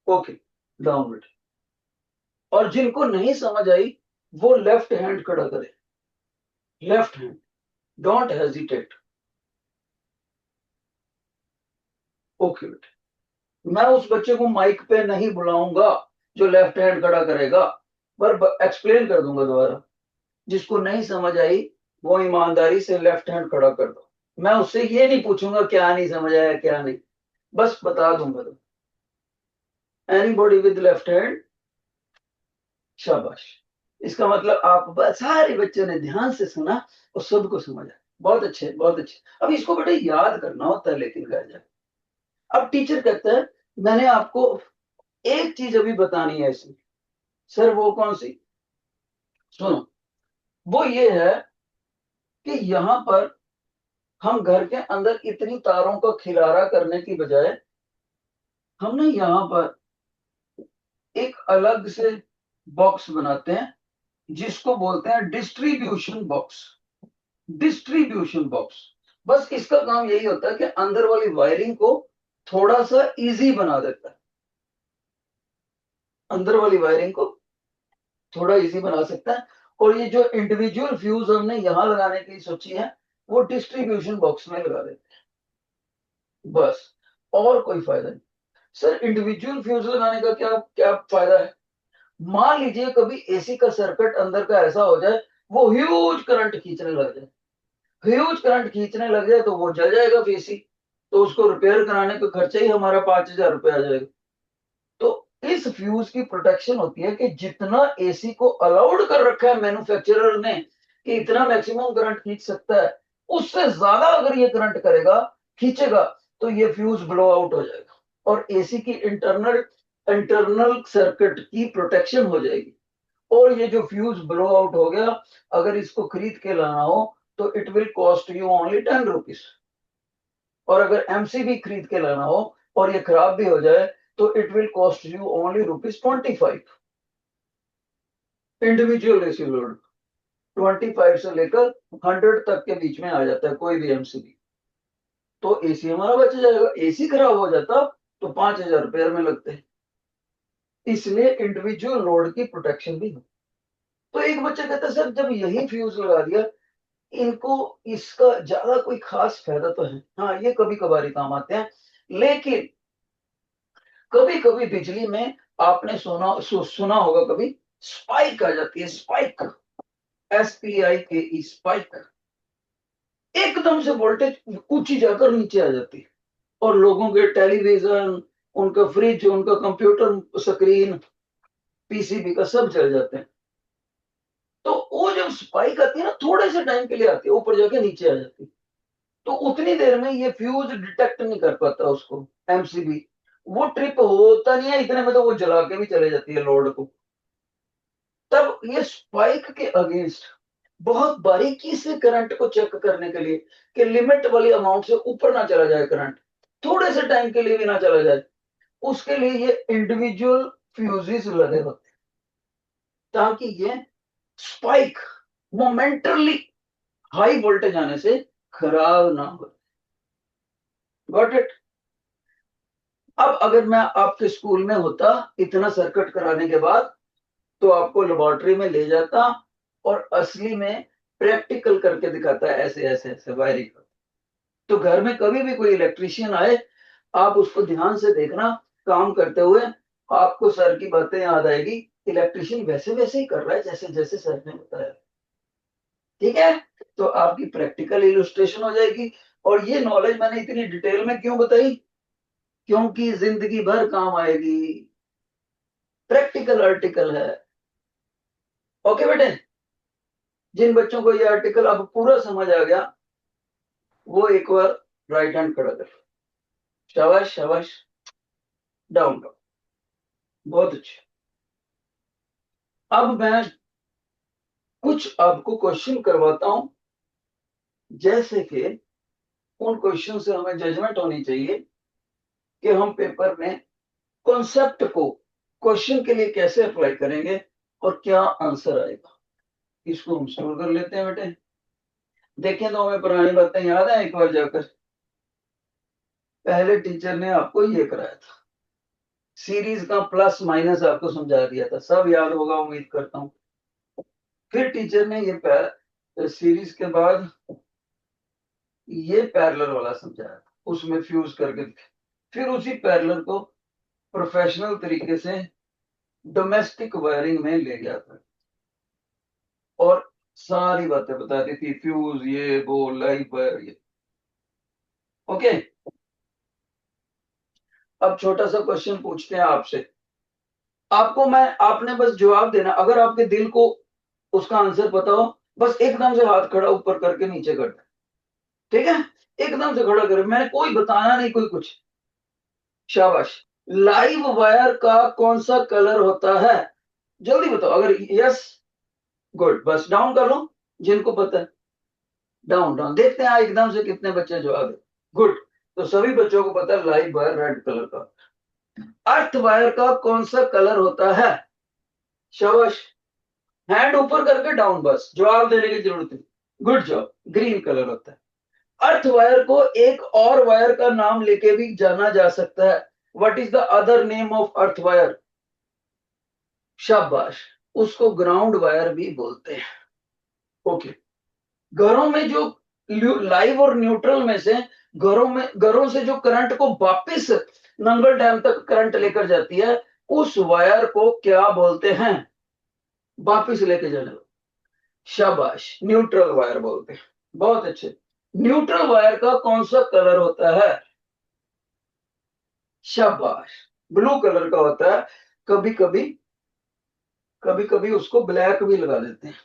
Okay, downward. और जिनको नहीं समझ आई वो लेफ्ट हैंड खड़ा करे, left hand, don't hesitate. Okay बेटे, मैं उस बच्चे को माइक पे नहीं बुलाऊंगा जो लेफ्ट हैंड खड़ा करेगा, पर एक्सप्लेन कर दूंगा दोबारा। जिसको नहीं समझ आई वो ईमानदारी से लेफ्ट हैंड खड़ा कर दो। मैं उससे ये नहीं पूछूंगा क्या नहीं समझ आया क्या नहीं, बस बता दूंगा। तो एनीबॉडी विद लेफ्ट हैंड, शाबाश। इसका मतलब आप सारे बच्चों ने ध्यान से सुना और सबको समझा। बहुत अच्छे, बहुत अच्छे। अब इसको बेटा याद करना होता है लेकिन घर जाए। अब टीचर कहता है मैंने आपको एक चीज अभी बतानी है इसमें। सर वो कौन सी? सुनो, वो ये है कि यहां पर हम घर के अंदर इतनी तारों का खिलारा करने की बजाय हमने यहां पर एक अलग से बॉक्स बनाते हैं जिसको बोलते हैं डिस्ट्रीब्यूशन बॉक्स। डिस्ट्रीब्यूशन बॉक्स, बस इसका काम यही होता है कि अंदर वाली वायरिंग को थोड़ा सा इजी बना देता है। अंदर वाली वायरिंग को थोड़ा इजी बना सकता है। और ये जो इंडिविजुअल फ्यूज हमने यहां लगाने की सोची है वो डिस्ट्रीब्यूशन बॉक्स में लगा देते हैं, बस। और कोई फायदा नहीं। सर इंडिविजुअल फ्यूज लगाने का क्या क्या फायदा है? मान लीजिए कभी एसी का सर्किट अंदर का ऐसा हो जाए वो ह्यूज करंट खींचने लग जाए, ह्यूज करंट खींचने लग जाए तो वो जल जाएगा एसी। तो उसको रिपेयर कराने का खर्चा ही हमारा 5,000 रुपये आ जाएगा। तो इस फ्यूज की प्रोटेक्शन होती है कि जितना एसी को अलाउड कर रखा है मैन्युफैक्चरर ने कि इतना मैक्सिमम करंट खींच सकता है, उससे ज्यादा अगर ये करंट करेगा, खींचेगा, तो ये फ्यूज ब्लो आउट हो जाएगा और एसी की इंटरनल इंटरनल सर्किट की प्रोटेक्शन हो जाएगी। और ये जो फ्यूज ब्लो आउट हो गया, अगर इसको खरीद के लाना हो तो it will cost you only 10 rupees. और अगर एमसीबी खरीद के लाना हो और ये खराब भी हो जाए तो it will cost you only ₹25। Individual AC load 25 से लेकर 100 तक के बीच में आ जाता है कोई भी एमसीबी। तो एसी हमारा बच जाएगा। एसी खराब हो जाता तो 5,000 रुपये में लगते हैं। इसलिए इंडिविजुअल लोड की प्रोटेक्शन भी हो। तो एक बच्चा कहता है सर जब यही फ्यूज लगा दिया, इनको इसका ज्यादा कोई खास फायदा तो है? हाँ, ये कभी कभार काम आते हैं, लेकिन कभी कभी बिजली में आपने सुना होगा कभी स्पाइक आ जाती है। Spike, SPIKE, spike. एकदम से वोल्टेज ऊंची जाकर नीचे आ जाती है और लोगों के टेलीविजन, उनका फ्रिज, उनका कंप्यूटर स्क्रीन, पीसीबी का सब जल जाते हैं। तो वो जब स्पाइक आती है ना, थोड़े से टाइम के लिए आती है, ऊपर जाके नीचे आ जाती है। तो उतनी देर में ये फ्यूज डिटेक्ट नहीं कर पाता उसको, एमसीबी। वो ट्रिप होता नहीं है, इतने में तो वो जला के भी चले जाती है लोड को। तब ये स्पाइक के अगेंस्ट बहुत बारीकी से करंट को चेक करने के लिए कि लिमिट वाली अमाउंट से ऊपर ना चला जाए करंट, थोड़े से टाइम के लिए भी ना चला जाए, उसके लिए ये इंडिविजुअल फ्यूजेस लगे होते हैं ताकि ये स्पाइक मोमेंटरली हाई वोल्टेज आने से खराब ना हो। Got it? अब अगर मैं आपके स्कूल में होता इतना सर्किट कराने के बाद, तो आपको लेबोरेटरी में ले जाता और असली में प्रैक्टिकल करके दिखाता है, ऐसे ऐसे ऐसे वायरिंग। तो घर में कभी भी कोई इलेक्ट्रिशियन आए, आप उसको ध्यान से देखना काम करते हुए, आपको सर की बातें याद आएगी। इलेक्ट्रिशियन वैसे वैसे ही कर रहा है जैसे जैसे सर ने बताया। ठीक है, तो आपकी प्रैक्टिकल इलस्ट्रेशन हो जाएगी। और ये नॉलेज मैंने इतनी डिटेल में क्यों बताई, क्योंकि जिंदगी भर काम आएगी, प्रैक्टिकल आर्टिकल है। ओके बेटे, जिन बच्चों को ये आर्टिकल अब पूरा समझ आ गया, वो एक बार राइट हैंड खड़ा कर। शाबाश शाबाश, डाउन डाउन, बहुत अच्छे। अब मैं कुछ आपको क्वेश्चन करवाता हूं, जैसे कि उन क्वेश्चन से हमें जजमेंट होनी चाहिए कि हम पेपर में कॉन्सेप्ट को क्वेश्चन के लिए कैसे अप्लाई करेंगे और क्या आंसर आएगा। इसको हम स्टोर कर लेते हैं बेटे। देखें तो हमें पुरानी बातें याद है, एक बार जाकर पहले टीचर ने आपको ये कराया था, सीरीज का प्लस माइनस आपको समझा दिया था, सब याद होगा उम्मीद करता हूं। फिर टीचर ने ये सीरीज के बाद ये पैरेलल वाला समझाया, उसमें फ्यूज करके दिखाया। फिर उसी पैरेलल को प्रोफेशनल तरीके से डोमेस्टिक वायरिंग में ले गया था और सारी बातें बता दी थी, फ्यूज ये वो लाइव वायर ये। ओके, अब छोटा सा क्वेश्चन पूछते हैं आपसे, आपने बस जवाब देना। अगर आपके दिल को उसका आंसर पता हो, बस एकदम से हाथ खड़ा ऊपर करके नीचे कर दे। ठीक है, एकदम से खड़ा करे, मैंने कोई बताना नहीं, कोई कुछ। शाबाश। लाइव वायर का कौन सा कलर होता है, जल्दी बताओ। अगर यस, गुड, बस डाउन कर लो जिनको पता है। डाउन डाउन, देखते हैं एकदम से कितने बच्चे जवाब दे। गुड, तो सभी बच्चों को पता है लाइव वायर रेड कलर का। अर्थ वायर का कौन सा कलर होता है, शाबाश। हैंड ऊपर करके डाउन, बस जवाब देने की जरूरत है। गुड जॉब, ग्रीन कलर होता है। अर्थ वायर को एक और वायर का नाम लेके भी जाना जा सकता है। What is the other name of earth wire, शाबाश, उसको ग्राउंड वायर भी बोलते हैं। ओके, घरों में जो लाइव और न्यूट्रल में से घरों से जो करंट को वापस नंगल डैम तक करंट लेकर जाती है, उस वायर को क्या बोलते हैं, वापस लेके जाने वाला, शाबाश, न्यूट्रल वायर बोलते हैं। बहुत अच्छे। न्यूट्रल वायर का कौन सा कलर होता है, शाबाश, ब्लू कलर का होता है। कभी कभी कभी कभी उसको ब्लैक भी लगा देते हैं।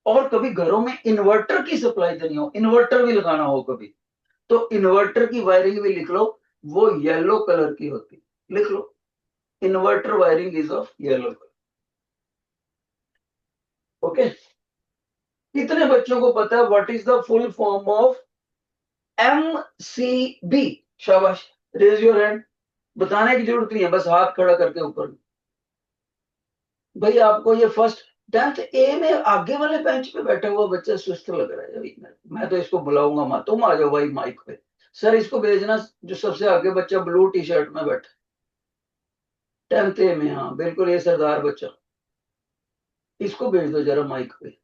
और कभी घरों में इन्वर्टर की सप्लाई देनी हो, इन्वर्टर भी लगाना हो कभी, तो इन्वर्टर की वायरिंग भी लिख लो, वो येलो कलर की होती, लिख लो, inverter wiring is of yellow colour. Okay, कितने बच्चों को पता है what is the full form of MCB, शाबाश, रेज योर हैंड। बताने की जरूरत नहीं है, बस हाथ खड़ा करके ऊपर। भाई आपको ये फर्स्ट 10th ए में आगे वाले बेंच पे बैठा हुआ बच्चा सुस्त लग रहा है अभी। मैं तो इसको बुलाऊंगा, मां तुम आ जाओ भाई माइक पे। सर इसको भेजना, जो सबसे आगे बच्चा ब्लू टी शर्ट में बैठा 10th ए में, हाँ बिल्कुल, ये सरदार बच्चा, इसको भेज दो जरा माइक पे।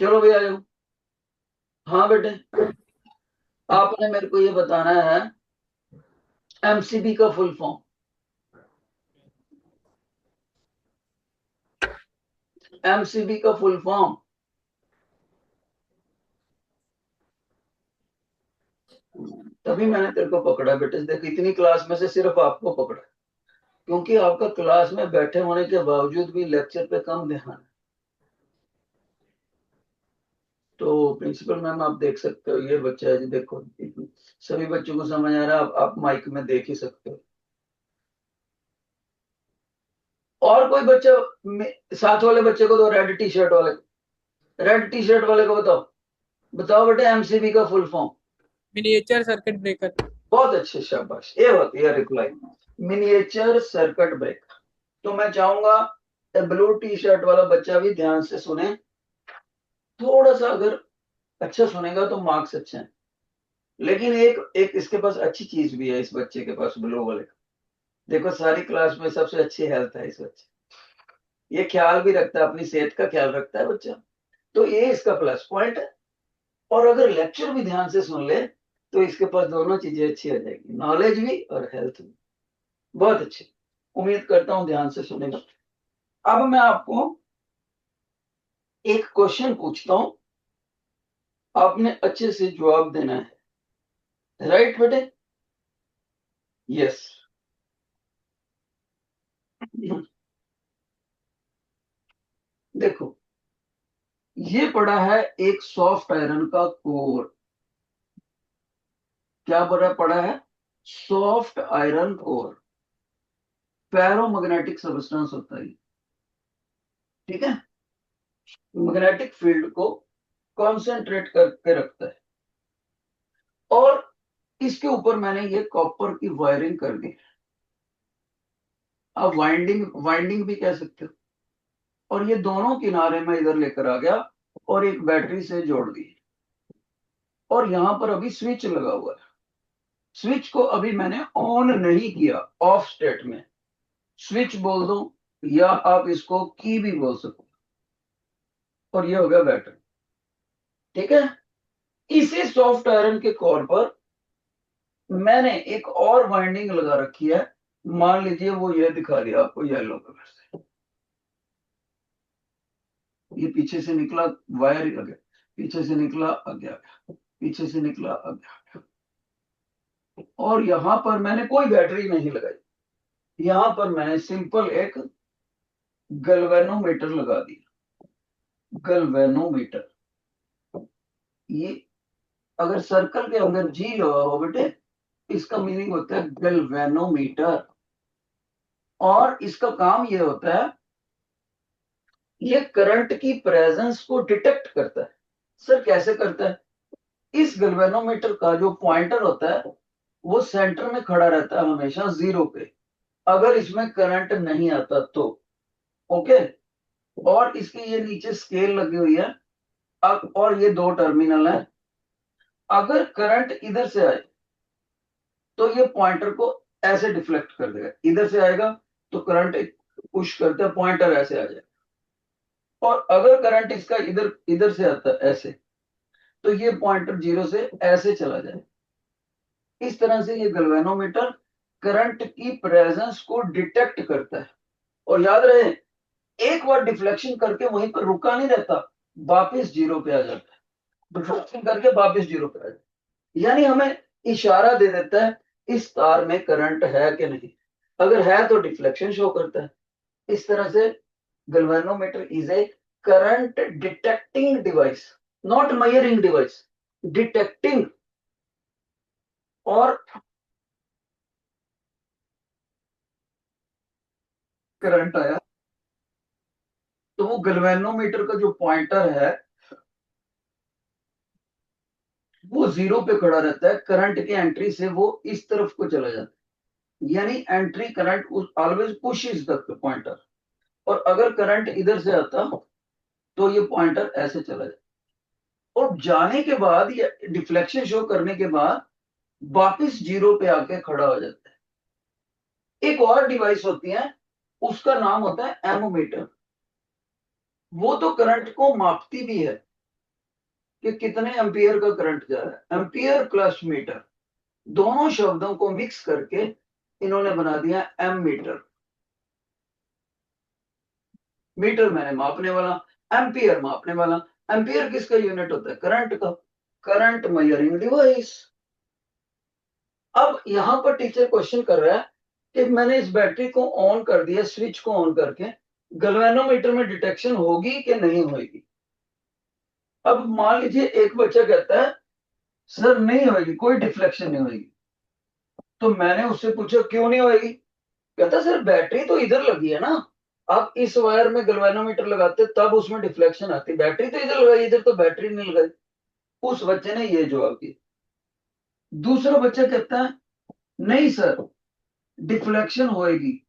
चलो भैया आ जाओ। हाँ बेटे, आपने मेरे को ये बताना है MCB का फुल फॉर्म। MCB का फुल फॉर्म, तभी मैंने तेरे को पकड़ा बेटे। देख, इतनी क्लास में से सिर्फ आपको पकड़ा, क्योंकि आपका क्लास में बैठे होने के बावजूद भी लेक्चर पे कम ध्यान है। तो प्रिंसिपल मैम आप देख सकते हो, ये बच्चा है जी, देखो सभी बच्चों को समझ आ रहा है, आप माइक में देख ही सकते हो। और कोई बच्चा साथ वाले बच्चे को, तो रेड टी शर्ट वाले, रेड टी शर्ट वाले को बताओ, बताओ बेटे MCB का full form. Miniature circuit breaker. बहुत अच्छे, शाबाश, ये होती है रिप्लाई, मिनिएचर सर्किट ब्रेकर। तो मैं चाहूंगा ब्लू टी शर्ट वाला बच्चा भी ध्यान से सुने, थोड़ा सा अगर अच्छा सुनेगा तो मार्क्स अच्छे हैं। लेकिन एक एक इसके पास अच्छी चीज भी है, इस बच्चे के पास, ब्लू वाले, देखो सारी क्लास में सबसे अच्छी हेल्थ है इस बच्चे, ये ख्याल भी रखता है, अपनी सेहत का ख्याल रखता है बच्चा, तो ये इसका प्लस पॉइंट है। और अगर लेक्चर भी ध्यान से सुन ले तो इसके पास दोनों चीजें अच्छी हो जाएगी, नॉलेज भी और हेल्थ भी। बहुत अच्छी, उम्मीद करता हूं ध्यान से सुनेगा। अब मैं आपको एक क्वेश्चन पूछता हूं, आपने अच्छे से जवाब देना है। राइट बेटे? यस। देखो, ये पड़ा है एक सॉफ्ट आयरन का कोर। क्या पड़ा है? Soft iron core, ferromagnetic substance होता है, ठीक है। मैग्नेटिक फील्ड को कॉन्सेंट्रेट करके रखता है। और इसके ऊपर मैंने ये कॉपर की वायरिंग कर दी, आप वाइंडिंग वाइंडिंग भी कह सकते हो। और ये दोनों किनारे में इधर लेकर आ गया और एक बैटरी से जोड़ दी। और यहां पर अभी स्विच लगा हुआ है, स्विच को अभी मैंने ऑन नहीं किया, ऑफ स्टेट में स्विच बोल दो, या आप इसको की भी बोल सकते हो। और ये हो गया बैटरी, ठीक है। इसी सॉफ्ट आयरन के कोर पर मैंने एक और वाइंडिंग लगा रखी है, मान लीजिए वो ये दिखा दिया आपको येलो कलर से, ये पीछे से निकला वायर आ गया, पीछे से निकला आ गया, पीछे से निकला आ गया। और यहां पर मैंने कोई बैटरी नहीं लगाई, यहां पर मैंने सिंपल एक गैल्वेनोमीटर लगा दिया। गैल्वेनोमीटर, ये अगर सर्कल के अंदर जी लगा हो बेटे, इसका मीनिंग होता है गैल्वेनोमीटर। और इसका काम ये होता है, ये करंट की प्रेजेंस को डिटेक्ट करता है। सर कैसे करता है? इस गैल्वेनोमीटर का जो पॉइंटर होता है वो सेंटर में खड़ा रहता है हमेशा 0 पे, अगर इसमें करंट नहीं आता तो। ओके। और इसके ये नीचे स्केल लगी हुई है, अब और ये दो टर्मिनल है। अगर करंट इधर से आए तो ये पॉइंटर को ऐसे डिफ्लेक्ट कर देगा, इधर से आएगा तो करंट पुश करते पॉइंटर ऐसे आ जाए। और अगर करंट इसका इधर इधर से आता है ऐसे, तो ये पॉइंटर 0 से ऐसे चला जाए। इस तरह से ये गैल्वेनोमीटर करंट की प्रेजेंस को डिटेक्ट करता है। और याद रहे, एक बार डिफ्लेक्शन करके वहीं पर रुका नहीं रहता, वापस 0 पे आ जाता है। डिफ्लेक्शन करके वापस 0 पे आ जाता है, यानी हमें इशारा दे देता है इस तार में करंट है कि नहीं। अगर है तो डिफ्लेक्शन शो करता है। इस तरह से galvanometer is a current detecting device, not measuring device, detecting. और करंट आया तो वो गैल्वेनोमीटर का जो पॉइंटर है वो 0 पे खड़ा रहता है, करंट की एंट्री से वो इस तरफ को चला जाता है, यानी entry current always pushes the pointer. और अगर करंट इधर से आता तो ये पॉइंटर ऐसे चला जाता, और जाने के बाद ये डिफ्लेक्शन शो करने के बाद वापस 0 पे आके खड़ा हो जाता है। एक और डिवाइस होती है, उसका नाम होता है एमोमीटर। वो तो करंट को मापती भी है कि कितने एम्पियर का करंट जा रहा है, एम्पियर प्लस मीटर, दोनों शब्दों को मिक्स करके इन्होंने बना दिया एम मीटर। मीटर मैंने मापने वाला, एम्पियर मापने वाला। एम्पियर किसका यूनिट होता है? करंट का, करंट मेजरिंग डिवाइस। अब यहां पर टीचर क्वेश्चन कर रहा है कि मैंने इस बैटरी को ऑन कर दिया, स्विच को ऑन करके गैल्वेनोमीटर में डिटेक्शन होगी कि नहीं होगी। अब मान लीजिए एक बच्चा कहता है सर नहीं होगी, कोई डिफ्लेक्शन नहीं होगी। तो मैंने उससे पूछा क्यों नहीं होगी? कहता सर बैटरी तो इधर लगी है ना, आप इस वायर में गैल्वेनोमीटर लगाते तब उसमें डिफ्लेक्शन आती, बैटरी तो इधर लगाई, इधर तो बैटरी नहीं लगाई। उस बच्चे ने ये जवाब दिया। दूसरा बच्चा कहता है नहीं सर डिफ्लेक्शन होएगी।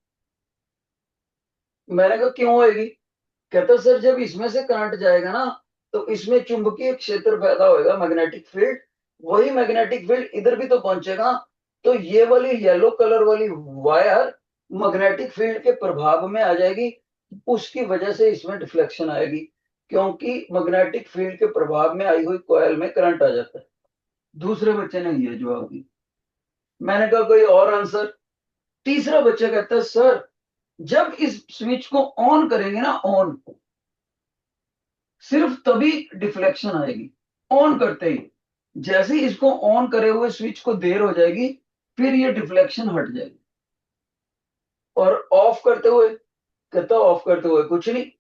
मैंने कहा क्यों होएगी? कहता सर जब इसमें से करंट जाएगा ना तो इसमें चुंबकीय क्षेत्र पैदा होएगा, मैग्नेटिक फील्ड, वही मैग्नेटिक फील्ड इधर भी तो पहुंचेगा। तो ये वाली येलो कलर वाली वायर मैग्नेटिक फील्ड के प्रभाव में आ जाएगी, उसकी वजह से इसमें डिफ्लेक्शन आएगी, क्योंकि मैग्नेटिक फील्ड के प्रभाव में आई हुई कॉइल में करंट आ जाता है। दूसरे बच्चे ने ये जवाब दिया। मैंने कहा कोई और आंसर? तीसरा बच्चा कहता है सर जब इस स्विच को ऑन करेंगे ना, ऑन, सिर्फ तभी डिफ्लेक्शन आएगी। ऑन करते ही, जैसे ही इसको ऑन करे हुए स्विच को देर हो जाएगी, फिर ये डिफ्लेक्शन हट जाएगी। और ऑफ करते हुए, कहता ऑफ करते हुए कुछ नहीं।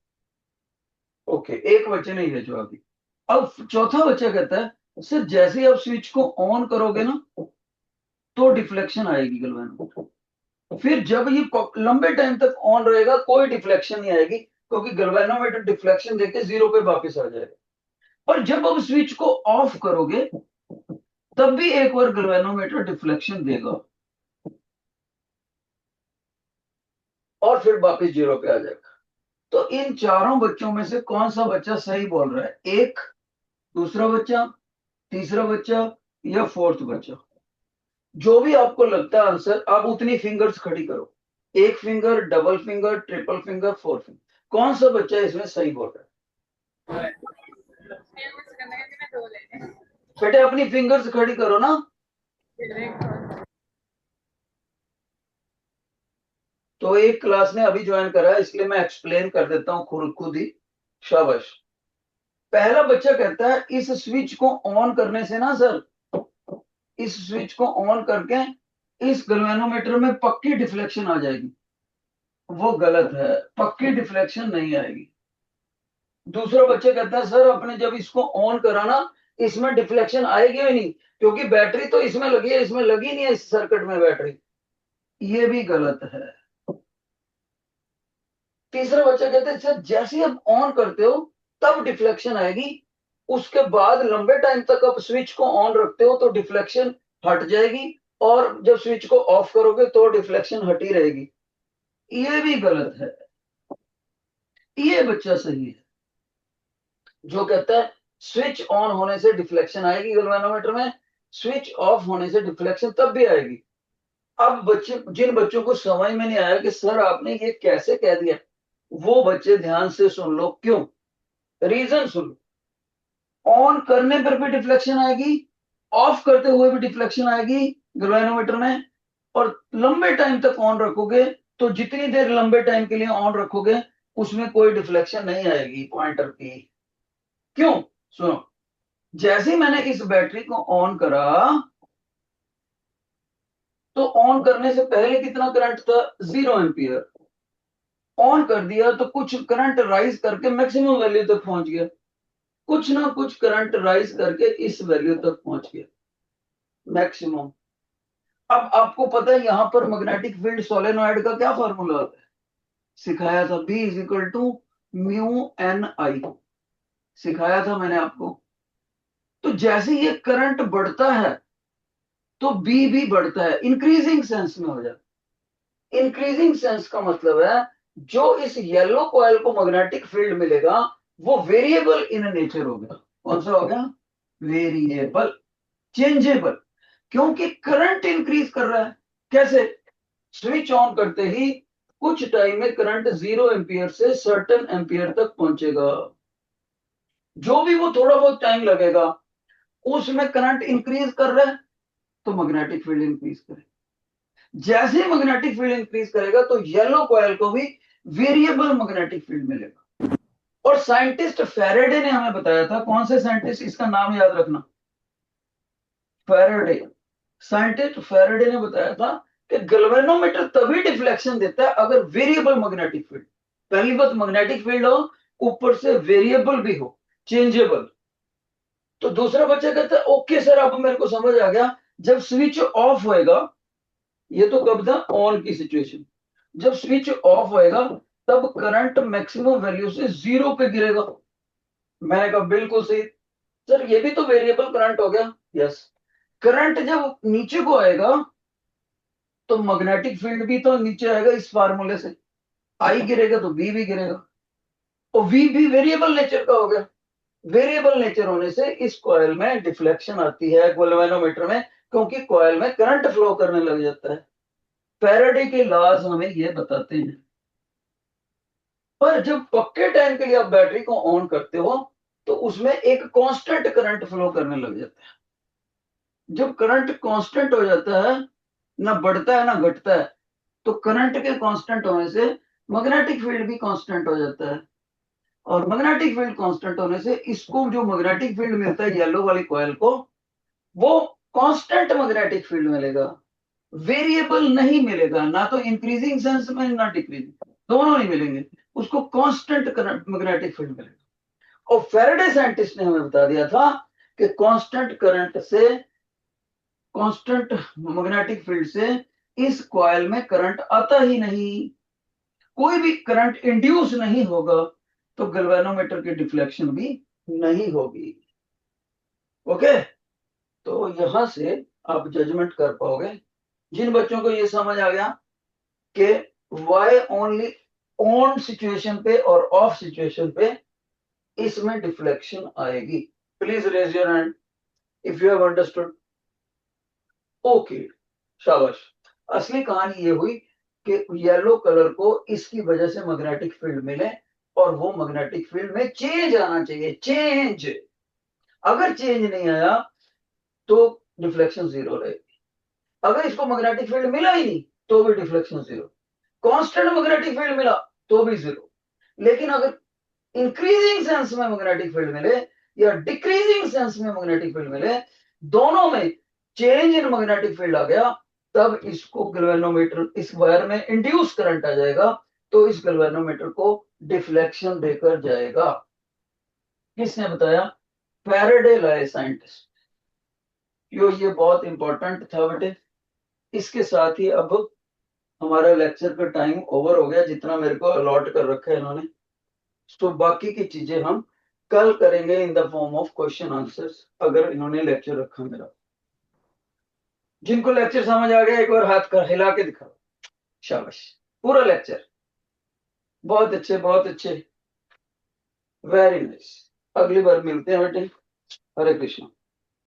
ओके, एक बच्चे ने ये जवाब दिया। अब चौथा बच्चा कहता है सर जैसे ही आप स्विच को ऑन करोगे ना, तो डिफ्लेक्शन आएगी गलवैनो। फिर जब ये लंबे टाइम तक ऑन रहेगा कोई डिफ्लेक्शन नहीं आएगी, क्योंकि गलवेनोमीटर डिफ्लेक्शन देके जीरो पे वापस आ जाएगा। और जब आप स्विच को ऑफ करोगे तब भी एक बार गलवेनोमीटर डिफ्लेक्शन देगा और फिर वापस जीरो पे आ जाएगा। तो इन चारों बच्चों में से कौन सा बच्चा सही बोल रहा है? एक, दूसरा बच्चा, तीसरा बच्चा या फोर्थ बच्चा? जो भी आपको लगता है आंसर, आप उतनी फिंगर्स खड़ी करो। एक finger, double finger, triple finger, four finger. कौन सा बच्चा इसमें सही बोल रहा है? बेटे अपनी फिंगर्स खड़ी करो ना। तो एक क्लास ने अभी ज्वाइन करा है, इसलिए मैं एक्सप्लेन कर देता हूँ खुद ही। शाबाश। पहला बच्चा कहता है इस स्विच को ऑन करने से ना सर, इस स्विच को ऑन करके इस गैल्वेनोमीटर में पक्की डिफ्लेक्शन आ जाएगी। वो गलत है, पक्की डिफ्लेक्शन नहीं आएगी। दूसरा बच्चा कहता है सर आपने जब इसको ऑन करा ना, इसमें डिफ्लेक्शन आएगी ही नहीं, क्योंकि बैटरी तो इसमें लगी है, इसमें लगी नहीं है इस सर्किट में बैटरी। ये भी गलत है। तीसरा बच्चा कहता है सर जैसे ही आप ऑन करते हो तब डिफ्लेक्शन आएगी, उसके बाद लंबे टाइम तक आप स्विच को ऑन रखते हो तो डिफ्लेक्शन हट जाएगी, और जब स्विच को ऑफ करोगे तो डिफ्लेक्शन हटी रहेगी। ये भी गलत है। ये बच्चा सही है जो कहता है स्विच ऑन होने से डिफ्लेक्शन आएगी गैल्वेनोमीटर में, स्विच ऑफ होने से डिफ्लेक्शन तब भी आएगी। अब बच्चे, जिन बच्चों को समझ में नहीं आया कि सर आपने ये कैसे कह दिया, वो बच्चे ध्यान से सुन लो, क्यों, रीजन सुन लो। ऑन करने पर भी डिफ्लेक्शन आएगी, ऑफ करते हुए भी डिफ्लेक्शन आएगी गैल्वेनोमीटर में, और लंबे टाइम तक ऑन रखोगे तो जितनी देर लंबे टाइम के लिए ऑन रखोगे उसमें कोई डिफ्लेक्शन नहीं आएगी पॉइंटर की। क्यों? सुनो, जैसे ही मैंने इस बैटरी को ऑन करा, तो ऑन करने से पहले कितना करंट था? 0 एम्पियर। ऑन कर दिया तो कुछ करंट राइज करके मैक्सिमम वैल्यू तक पहुंच गया, कुछ ना कुछ करंट राइज करके इस वैल्यू तक पहुंच गया, मैक्सिमम। अब आपको पता है यहां पर मैग्नेटिक फील्ड सोलेनॉइड का क्या फॉर्मूला होता है? सिखाया था, B is equal to mu N I, सिखाया था मैंने आपको। तो जैसे ये करंट बढ़ता है तो बी भी बढ़ता है, इंक्रीजिंग सेंस में हो जाता है। इंक्रीजिंग सेंस का मतलब है जो इस येलो कॉइल को मैग्नेटिक फील्ड मिलेगा वो वेरिएबल इन नेचर हो गया। कौन सा हो गया? वेरिएबल, चेंजेबल, क्योंकि करंट इंक्रीज कर रहा है। कैसे? स्विच ऑन करते ही कुछ टाइम में करंट 0 एम्पियर से सर्टेन एम्पियर तक पहुंचेगा, जो भी वो थोड़ा बहुत टाइम लगेगा, उसमें करंट इंक्रीज कर रहा है तो मैग्नेटिक फील्ड इंक्रीज करे। जैसे मैग्नेटिक फील्ड इंक्रीज करेगा तो येलो कॉइल को भी वेरिएबल मैग्नेटिक फील्ड मिलेगा। और साइंटिस्ट फेरेडे ने हमें बताया था, कौन से साइंटिस्ट, इसका नाम याद रखना, फेरेडे। साइंटिस्ट फेरेडे ने बताया था कि गैल्वेनोमीटर तभी डिफ्लेक्शन देता है अगर वेरिएबल मैग्नेटिक फील्ड, पहली बात मैग्नेटिक फील्ड हो, ऊपर से वेरिएबल भी हो, चेंजेबल। तो दूसरा बच्चा कहता है ओके सर अब मेरे को समझ आ गया, जब स्विच ऑफ होएगा, ये तो कब था? ऑन की सिचुएशन। जब स्विच ऑफ होएगा तब करंट मैक्सिमम वैल्यू से 0 पे गिरेगा। मैंने कहा बिल्कुल सही सर, ये भी तो वेरिएबल करंट हो गया। यस, करंट जब नीचे को आएगा तो मैग्नेटिक फील्ड भी तो नीचे आएगा, इस फार्मूले से आई गिरेगा तो बी भी गिरेगा, और वी भी वेरिएबल नेचर का हो गया। वेरिएबल नेचर होने से इस कॉइल में डिफ्लेक्शन आती है गैल्वेनोमीटर में, क्योंकि कॉइल में करंट फ्लो करने लग जाता है। फैराडे के लॉज हमें ये बताते हैं। पर जब पक्के टाइम के लिए आप बैटरी को ऑन करते हो तो उसमें एक कांस्टेंट करंट फ्लो करने लग जाता है। जब करंट कांस्टेंट हो जाता है, ना बढ़ता है ना घटता है, तो करंट के कांस्टेंट होने से मैग्नेटिक फील्ड भी कांस्टेंट हो जाता है। और मैग्नेटिक फील्ड कांस्टेंट होने से इसको जो मैग्नेटिक फील्ड मिलता है येलो वाली कॉइल को, वो कांस्टेंट मैग्नेटिक फील्ड मिलेगा, वेरिएबल नहीं मिलेगा, ना तो इंक्रीजिंग सेंस में ना डिक्रीजिंग, दोनों नहीं मिलेंगे। उसको कांस्टेंट मैग्नेटिक फील्ड मिलेगा। और फैराडे साइंटिस्ट ने हमें बता दिया था कि कांस्टेंट करंट से, कांस्टेंट मैग्नेटिक फील्ड से इस कॉइल में करंट आता ही नहीं, कोई भी करंट इंड्यूस नहीं होगा, तो गैल्वेनोमीटर की डिफ्लेक्शन भी नहीं होगी। ओके, तो यहां से आप जजमेंट कर पाओगे। जिन बच्चों को ये समझ आ गया कि वाई ओनली ऑन सिचुएशन पे और ऑफ सिचुएशन पे इसमें डिफ्लेक्शन आएगी, please raise your hand if you have understood. Okay, शाबाश। असली कहानी ये हुई कि येलो कलर को इसकी वजह से मैग्नेटिक फील्ड मिले, और वो मैग्नेटिक फील्ड में चेंज आना चाहिए, चेंज। अगर चेंज नहीं आया तो डिफ्लेक्शन जीरो रहेगी। अगर इसको मैग्नेटिक फील्ड मिला ही नहीं तो भी deflection zero. Constant magnetic field मिला तो भी जीरो। लेकिन अगर इंक्रीजिंग सेंस में मैग्नेटिक फील्ड मिले या डिक्रीजिंग सेंस में मैग्नेटिक फील्ड मिले, दोनों में चेंज इन मैग्नेटिक फील्ड आ गया, तब इसको गैल्वेनोमीटर, इस वायर में इंड्यूस करंट आ जाएगा, तो इस गैल्वेनोमीटर को डिफ्लेक्शन देकर जाएगा। किसने बताया? Faraday law scientist. ये बहुत इंपॉर्टेंट था बेटे। इसके साथ ही अब हमारा लेक्चर का टाइम ओवर हो गया, जितना मेरे को अलॉट कर रखा है इन्होंने। तो बाकी की चीजें हम कल करेंगे in the form of question answers, अगर इन्होंने लेक्चर रखा मेरा। जिनको लेक्चर समझ आ गया एक बार हाथ कर हिला के दिखाओ। शाबाश, पूरा लेक्चर। बहुत अच्छे, बहुत अच्छे, वेरी नाइस। अगली बार मिलते हैं बेटे। हरे कृष्णा।